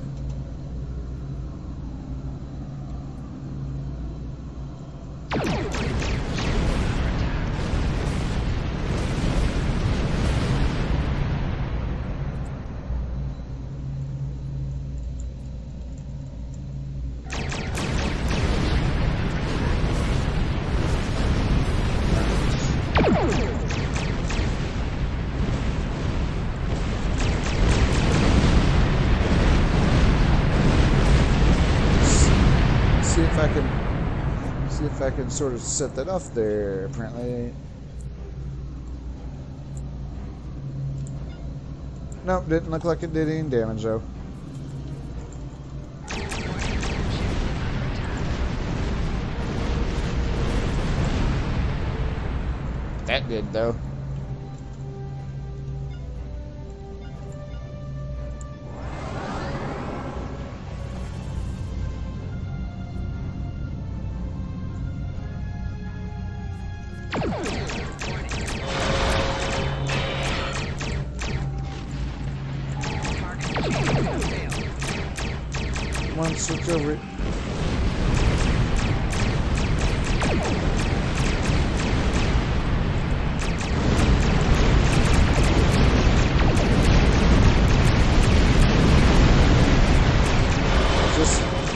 See if I can sort of set that off there. Apparently, nope, didn't look like it did any damage though. That did though. One switch over it.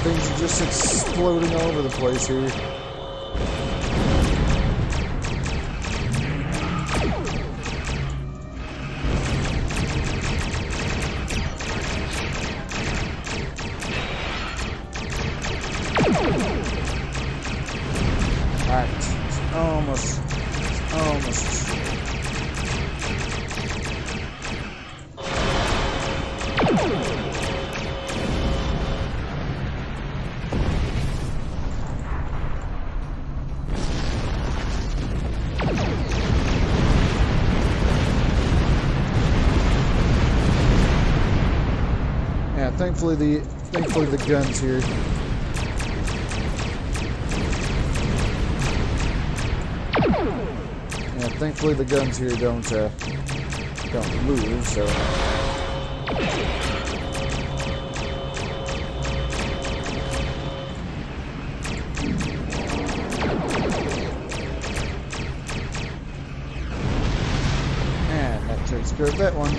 Things are just exploding all over the place here. Alright, it's almost. Yeah, thankfully the guns here. Yeah, thankfully the guns here don't move, so. And that takes care of that one.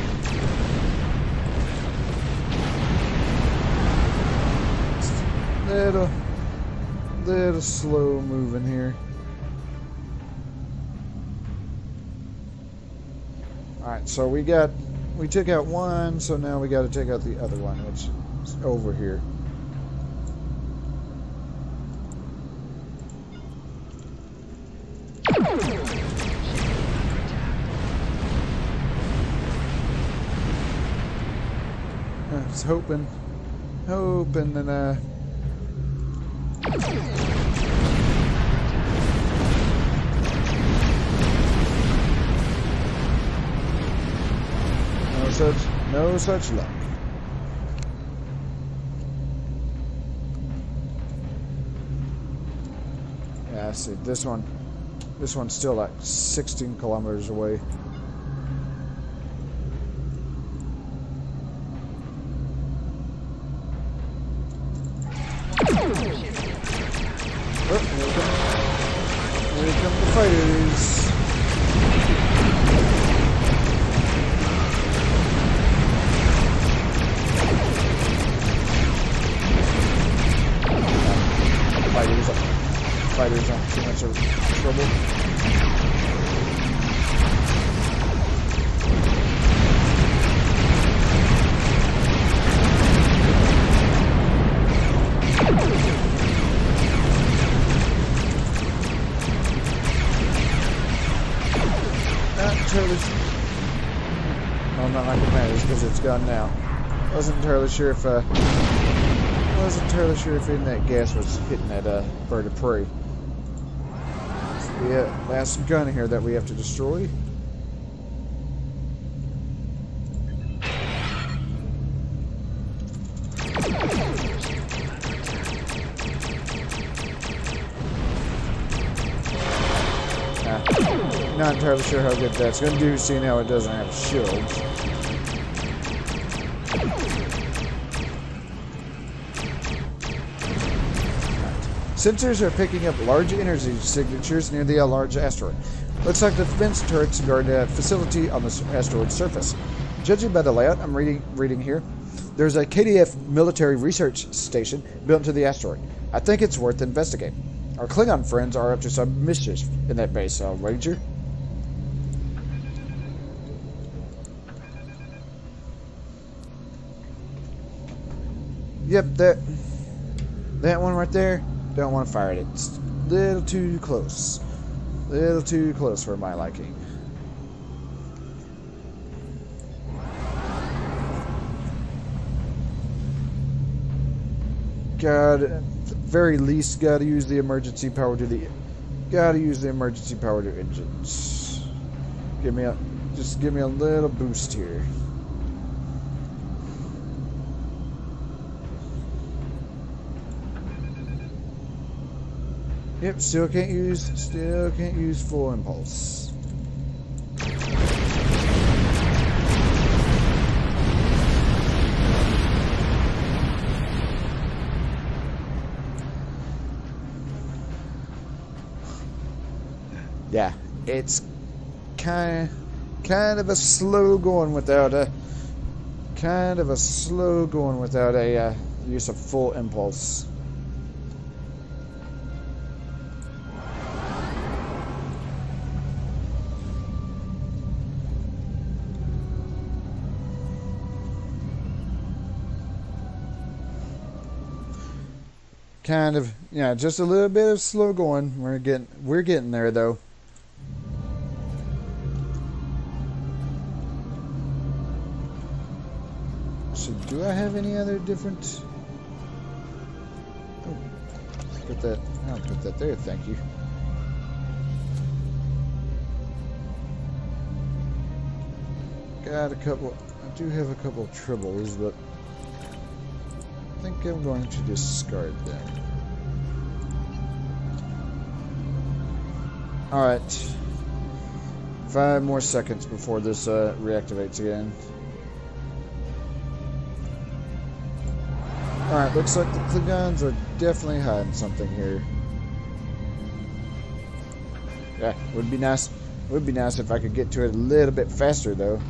Little slow moving here. Alright, so we took out one, so now we got to take out the other one, which is over here. I was hoping that no such luck. Yeah, I see. This one's still like 16 kilometers away. Oh, here come the fighters. Fighters aren't too much of trouble. Well, not like it matters because it's gone now. Wasn't entirely sure if any of that gas was hitting that bird of prey. the last gun here that we have to destroy. Not entirely sure how good that's going to do, seeing how it doesn't have shields. Sensors are picking up large energy signatures near the large asteroid. Looks like the defense turrets guard a facility on the asteroid's surface. Judging by the layout I'm reading here, there's a KDF military research station built into the asteroid. I think it's worth investigating. Our Klingon friends are up to some mischief in that base, I'll wager. Yep, that one right there, don't want to fire it. It's a little too close. A little too close for my liking. God, at the very least, gotta use the emergency power to the... Gotta use the emergency power to engines. Just give me a little boost here. Yep, still can't use full impulse. Yeah, it's kind of a slow going without a use of full impulse. Kind of, yeah, just a little bit of slow going. We're getting there though. So, do I have any other different? Oh, put that. I'll put that there. Thank you. Got a couple. I do have a couple of tribbles, but I think I'm going to discard them. Alright. 5 more seconds before this reactivates again. Alright, looks like the Klingons are definitely hiding something here. Yeah, would be nice if I could get to it a little bit faster though.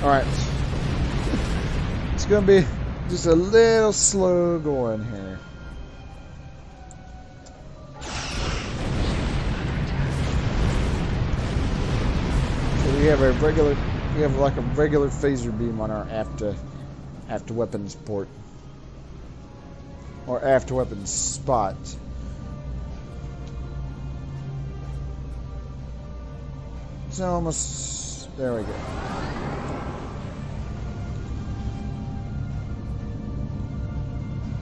Alright. It's gonna be just a little slow going here. So we have like a regular phaser beam on our aft weapons port. Or aft weapons spot. It's almost, there we go.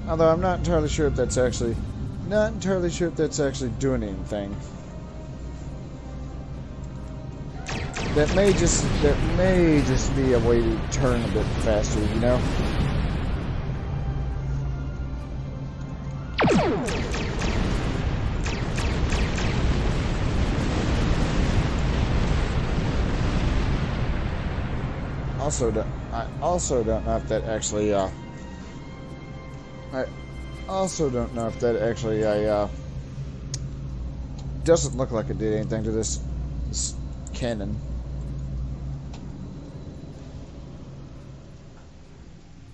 Although I'm not entirely sure if that's actually doing anything. That may just be a way to turn a bit faster, you know? I also don't know if that actually doesn't look like it did anything to this cannon.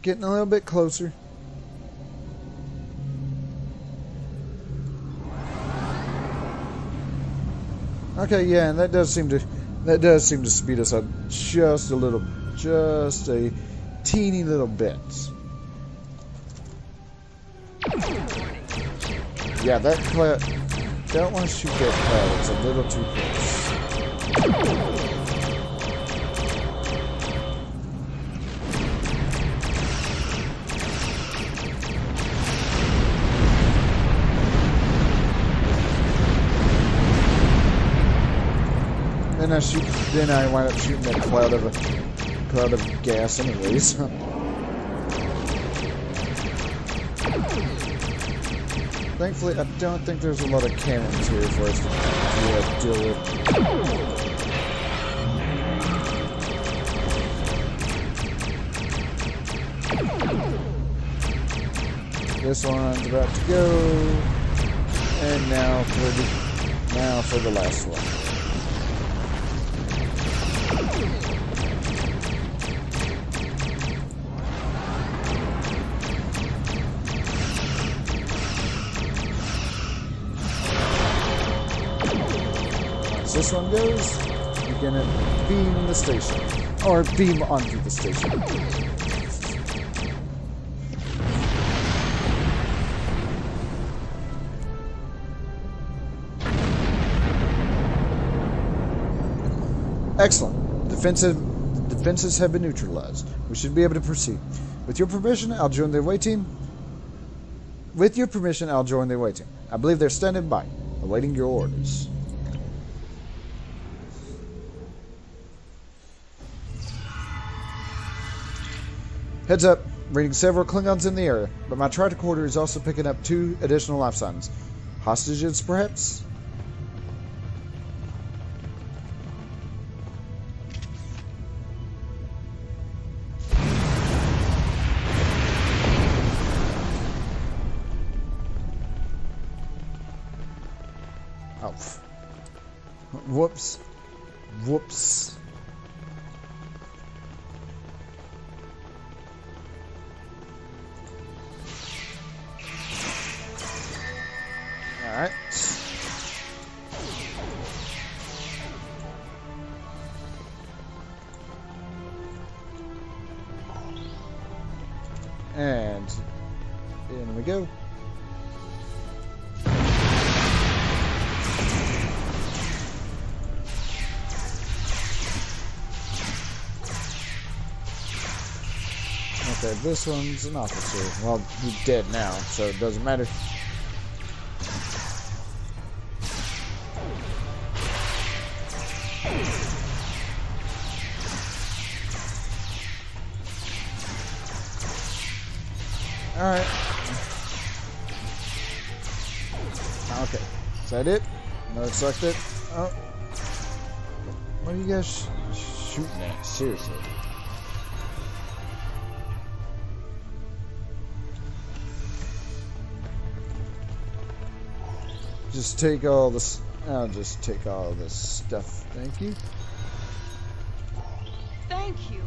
Getting a little bit closer. Okay, yeah, and that does seem to speed us up just a teeny little bit. Yeah, don't want to shoot that cloud. It's a little too close. Then I wind up shooting that cloud of gas anyways. Thankfully, I don't think there's a lot of cannons here for us to deal with. This one's about to go, and now for the last one. This one goes, you're gonna beam the station, or beam onto the station. Excellent. Defenses have been neutralized. We should be able to proceed. With your permission, I'll join the away team. I believe they're standing by, awaiting your orders. Heads up, reading several Klingons in the area, but my tricorder is also picking up 2 additional life signs. Hostages, perhaps? Oh. Whoops. Whoops. Alright. And in we go. Okay, this one's an officer. Well, he's dead now, so it doesn't matter. Alright. Okay. Is that it? No, it's like that. Oh. What are you guys shooting at? Seriously. Just take all this. I'll just take all this stuff. Thank you. Thank you.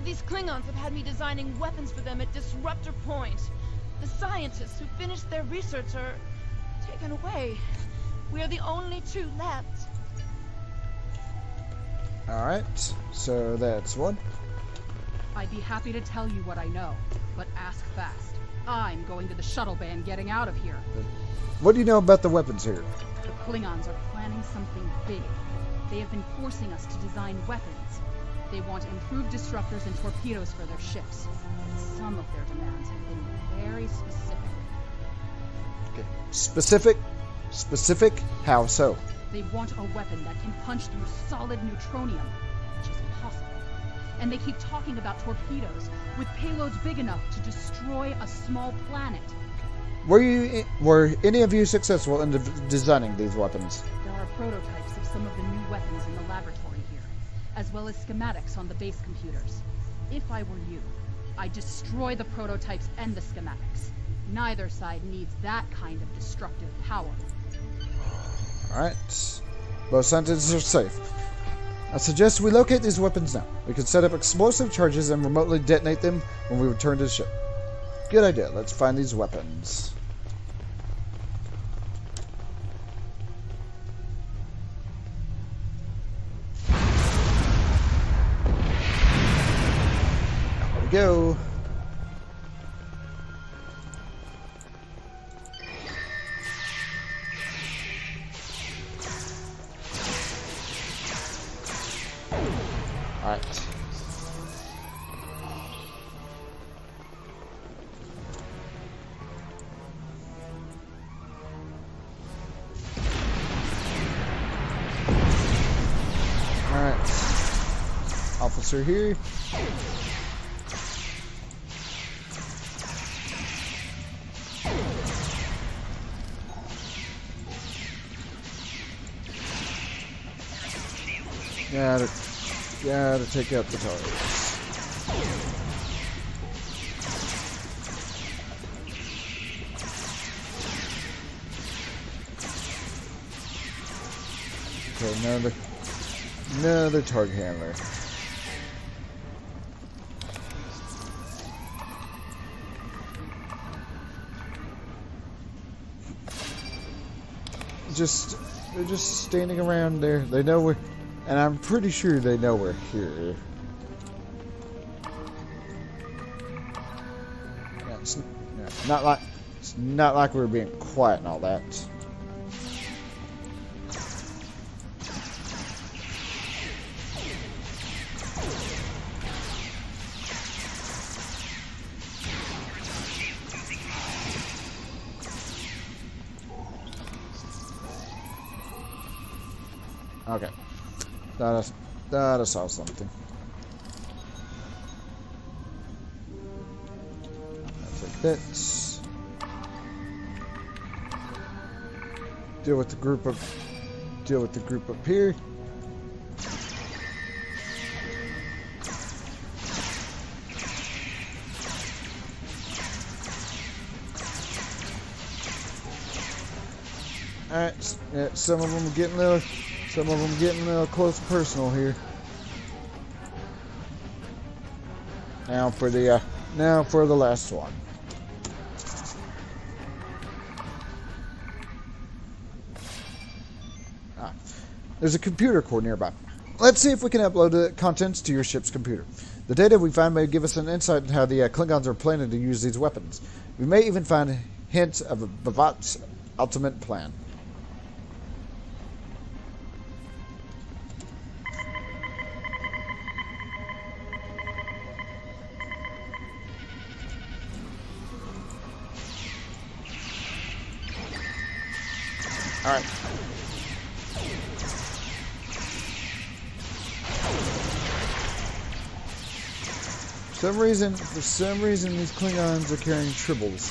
These Klingons have had me designing weapons for them at Disruptor Point. The scientists who finished their research are taken away. We are the only 2 left. Alright, so that's one. I'd be happy to tell you what I know, but ask fast. I'm going to the shuttle bay and getting out of here. What do you know about the weapons here? The Klingons are planning something big. They have been forcing us to design weapons. They want improved disruptors and torpedoes for their ships. Some of their demands have been very specific. Okay. Specific? Specific? How so? They want a weapon that can punch through solid neutronium, which is impossible. And they keep talking about torpedoes, with payloads big enough to destroy a small planet. Were any of you successful in designing these weapons? There are prototypes of some of the new weapons in the laboratory here, as well as schematics on the base computers. If I were you, I'd destroy the prototypes and the schematics. Neither side needs that kind of destructive power. Alright. Both sentences are safe. I suggest we locate these weapons now. We can set up explosive charges and remotely detonate them when we return to the ship. Good idea. Let's find these weapons. There we go. officer here. Gotta take out the targets. Okay, another target handler. They're just standing around there. They know we're, and I'm pretty sure they know we're here. Yeah, it's not like we're being quiet and all that. Okay. That solve something. I'll take that. Deal with the group up here. Alright, yeah, some of them are getting a little close and personal here. Now for the last one. There's a computer core nearby. Let's see if we can upload the contents to your ship's computer. The data we find may give us an insight into how the Klingons are planning to use these weapons. We may even find hints of Bavat's ultimate plan. All right. For some reason, these Klingons are carrying tribbles.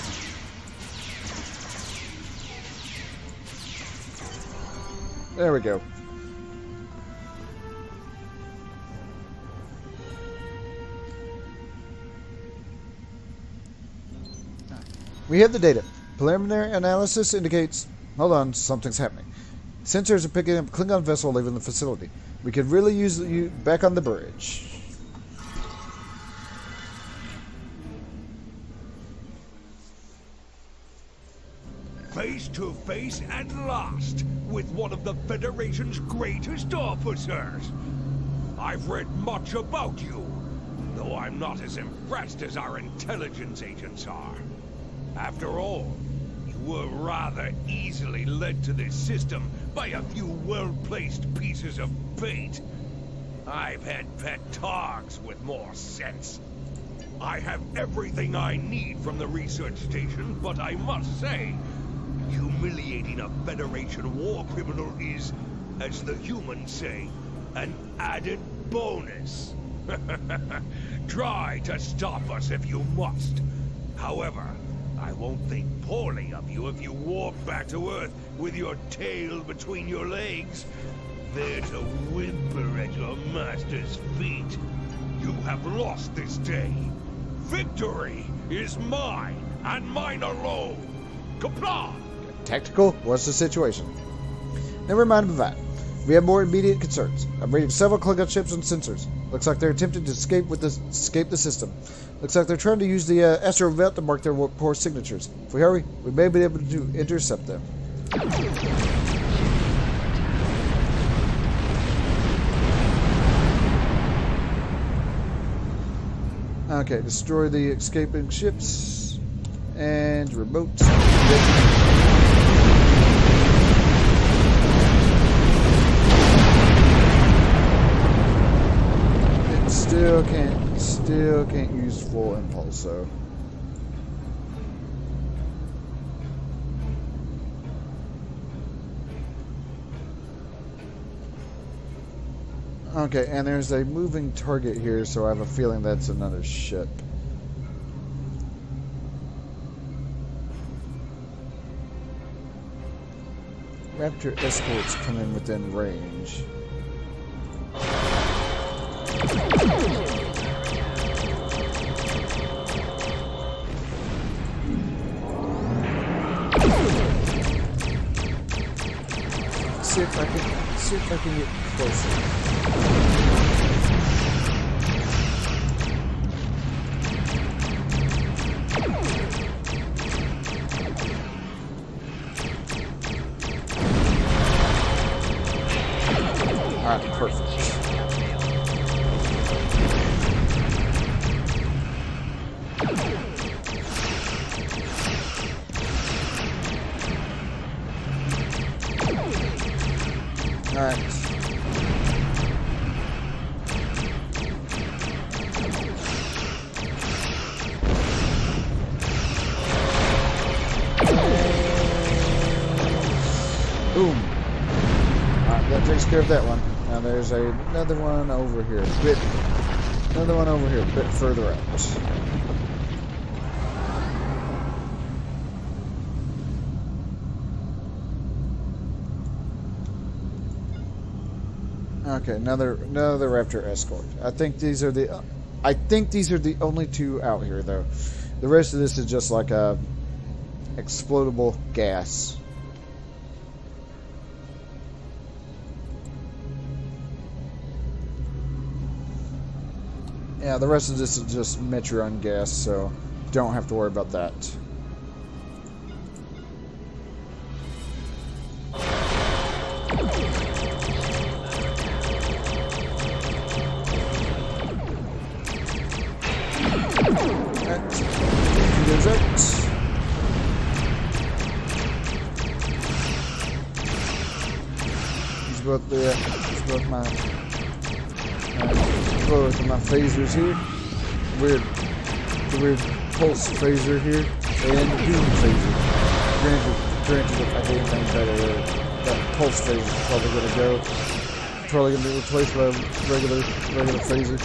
There we go. We have the data. Preliminary analysis indicates... Hold on, something's happening. Sensors are picking up a Klingon vessel leaving the facility. We could really use you back on the bridge. Face to face at last with one of the Federation's greatest officers. I've read much about you, though I'm not as impressed as our intelligence agents are. After all, you were rather easily led to this system by a few well-placed pieces of bait. I've had pet dogs with more sense. I have everything I need from the research station, but I must say, humiliating a Federation war criminal is, as the humans say, an added bonus. Try to stop us if you must. However, I won't think poorly of you if you walk back to Earth with your tail between your legs, there to whimper at your master's feet. You have lost this day. Victory is mine, and mine alone. Comply! Tactical? What's the situation? Never mind about that. We have more immediate concerns. I'm reading several Klingon ships and sensors. Looks like they're attempting to escape the system. Looks like they're trying to use the astral belt to mark their poor signatures. If we hurry, we may be able to intercept them. Okay, destroy the escaping ships and remote. Still can't use full impulse, so. Okay, and there's a moving target here, so I have a feeling that's another ship. Raptor escorts coming within range. See if I can get closer. Alright, perfect. Alright. Boom. Alright, that takes care of that one. Now there's another one over here. Another one over here, a bit further out. Okay, another Raptor escort. I think these are the only two out here, though. The rest of this is just like a explodable gas. Yeah, the rest of this is just Metron gas, so don't have to worry about that. Goes out. These both my both of my phasers here. The weird pulse phaser here, and the doom phaser. Granted, if I get anything better, that pulse phaser is probably gonna go. Probably gonna be replaced by a regular phaser.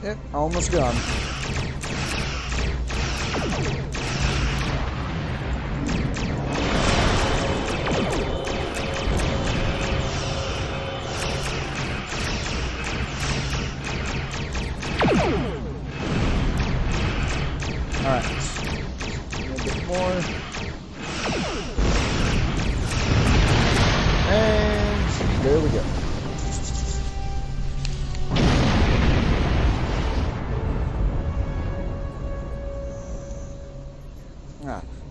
Yep, almost gone. Alright. A little bit more. And there we go.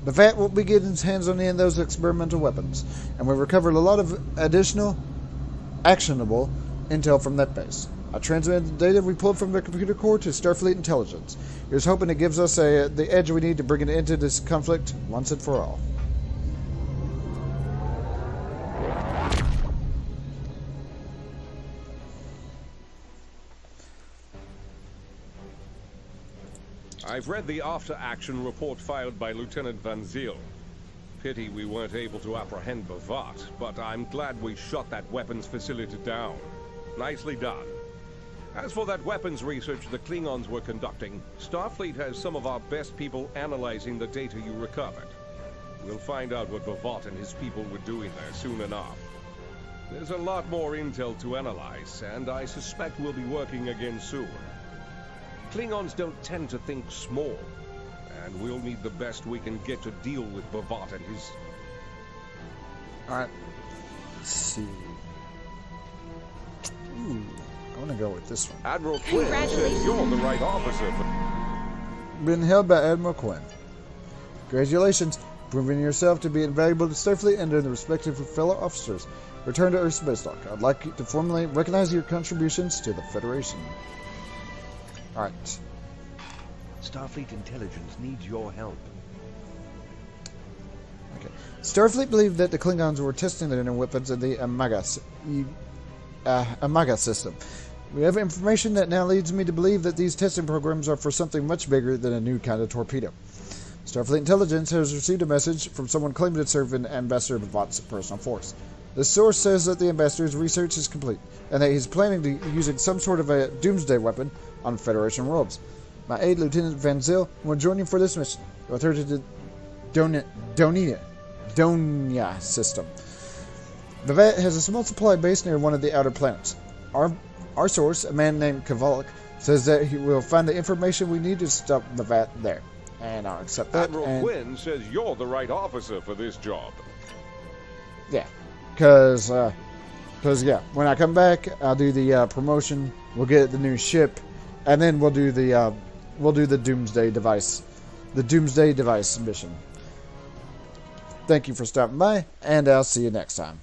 The VAT will be getting its hands on any of those experimental weapons, and we've recovered a lot of additional actionable intel from that base. I transmitted the data we pulled from the computer core to Starfleet intelligence. Here's hoping it gives us the edge we need to bring it into this conflict once and for all. I've read the after-action report filed by Lieutenant Van Zyl. Pity we weren't able to apprehend Bavat, but I'm glad we shot that weapons facility down. Nicely done. As for that weapons research the Klingons were conducting, Starfleet has some of our best people analyzing the data you recovered. We'll find out what Bavat and his people were doing there soon enough. There's a lot more intel to analyze, and I suspect we'll be working again soon. Klingons don't tend to think small, and we'll need the best we can get to deal with Bavat and his... Alright, let's see. Ooh, I want to go with this one. Admiral Quinn says you're the right officer for... Been held by Admiral Quinn. Congratulations, proving yourself to be invaluable to Starfleet and to the respective fellow officers. Return to Earth's space dock. I'd like to formally recognize your contributions to the Federation. Alright. Starfleet intelligence needs your help. Okay. Starfleet believed that the Klingons were testing their inner weapons in the Amaga system. We have information that now leads me to believe that these testing programs are for something much bigger than a new kind of torpedo. Starfleet Intelligence has received a message from someone claiming to serve in Ambassador Bavot's personal force. The source says that the Ambassador's research is complete, and that he's planning to using some sort of a doomsday weapon on Federation worlds. My aide, Lieutenant Van Zyl, will join you for this mission. With her to the Donia system. Bavat has a small supply base near one of the outer planets. Our source, a man named Kavalik, says that he will find the information we need to stop Bavat there. And I'll accept that. Admiral Quinn says you're the right officer for this job. Yeah. Because yeah, when I come back, I'll do the promotion. We'll get the new ship, and then we'll do the Doomsday device mission. Thank you for stopping by, and I'll see you next time.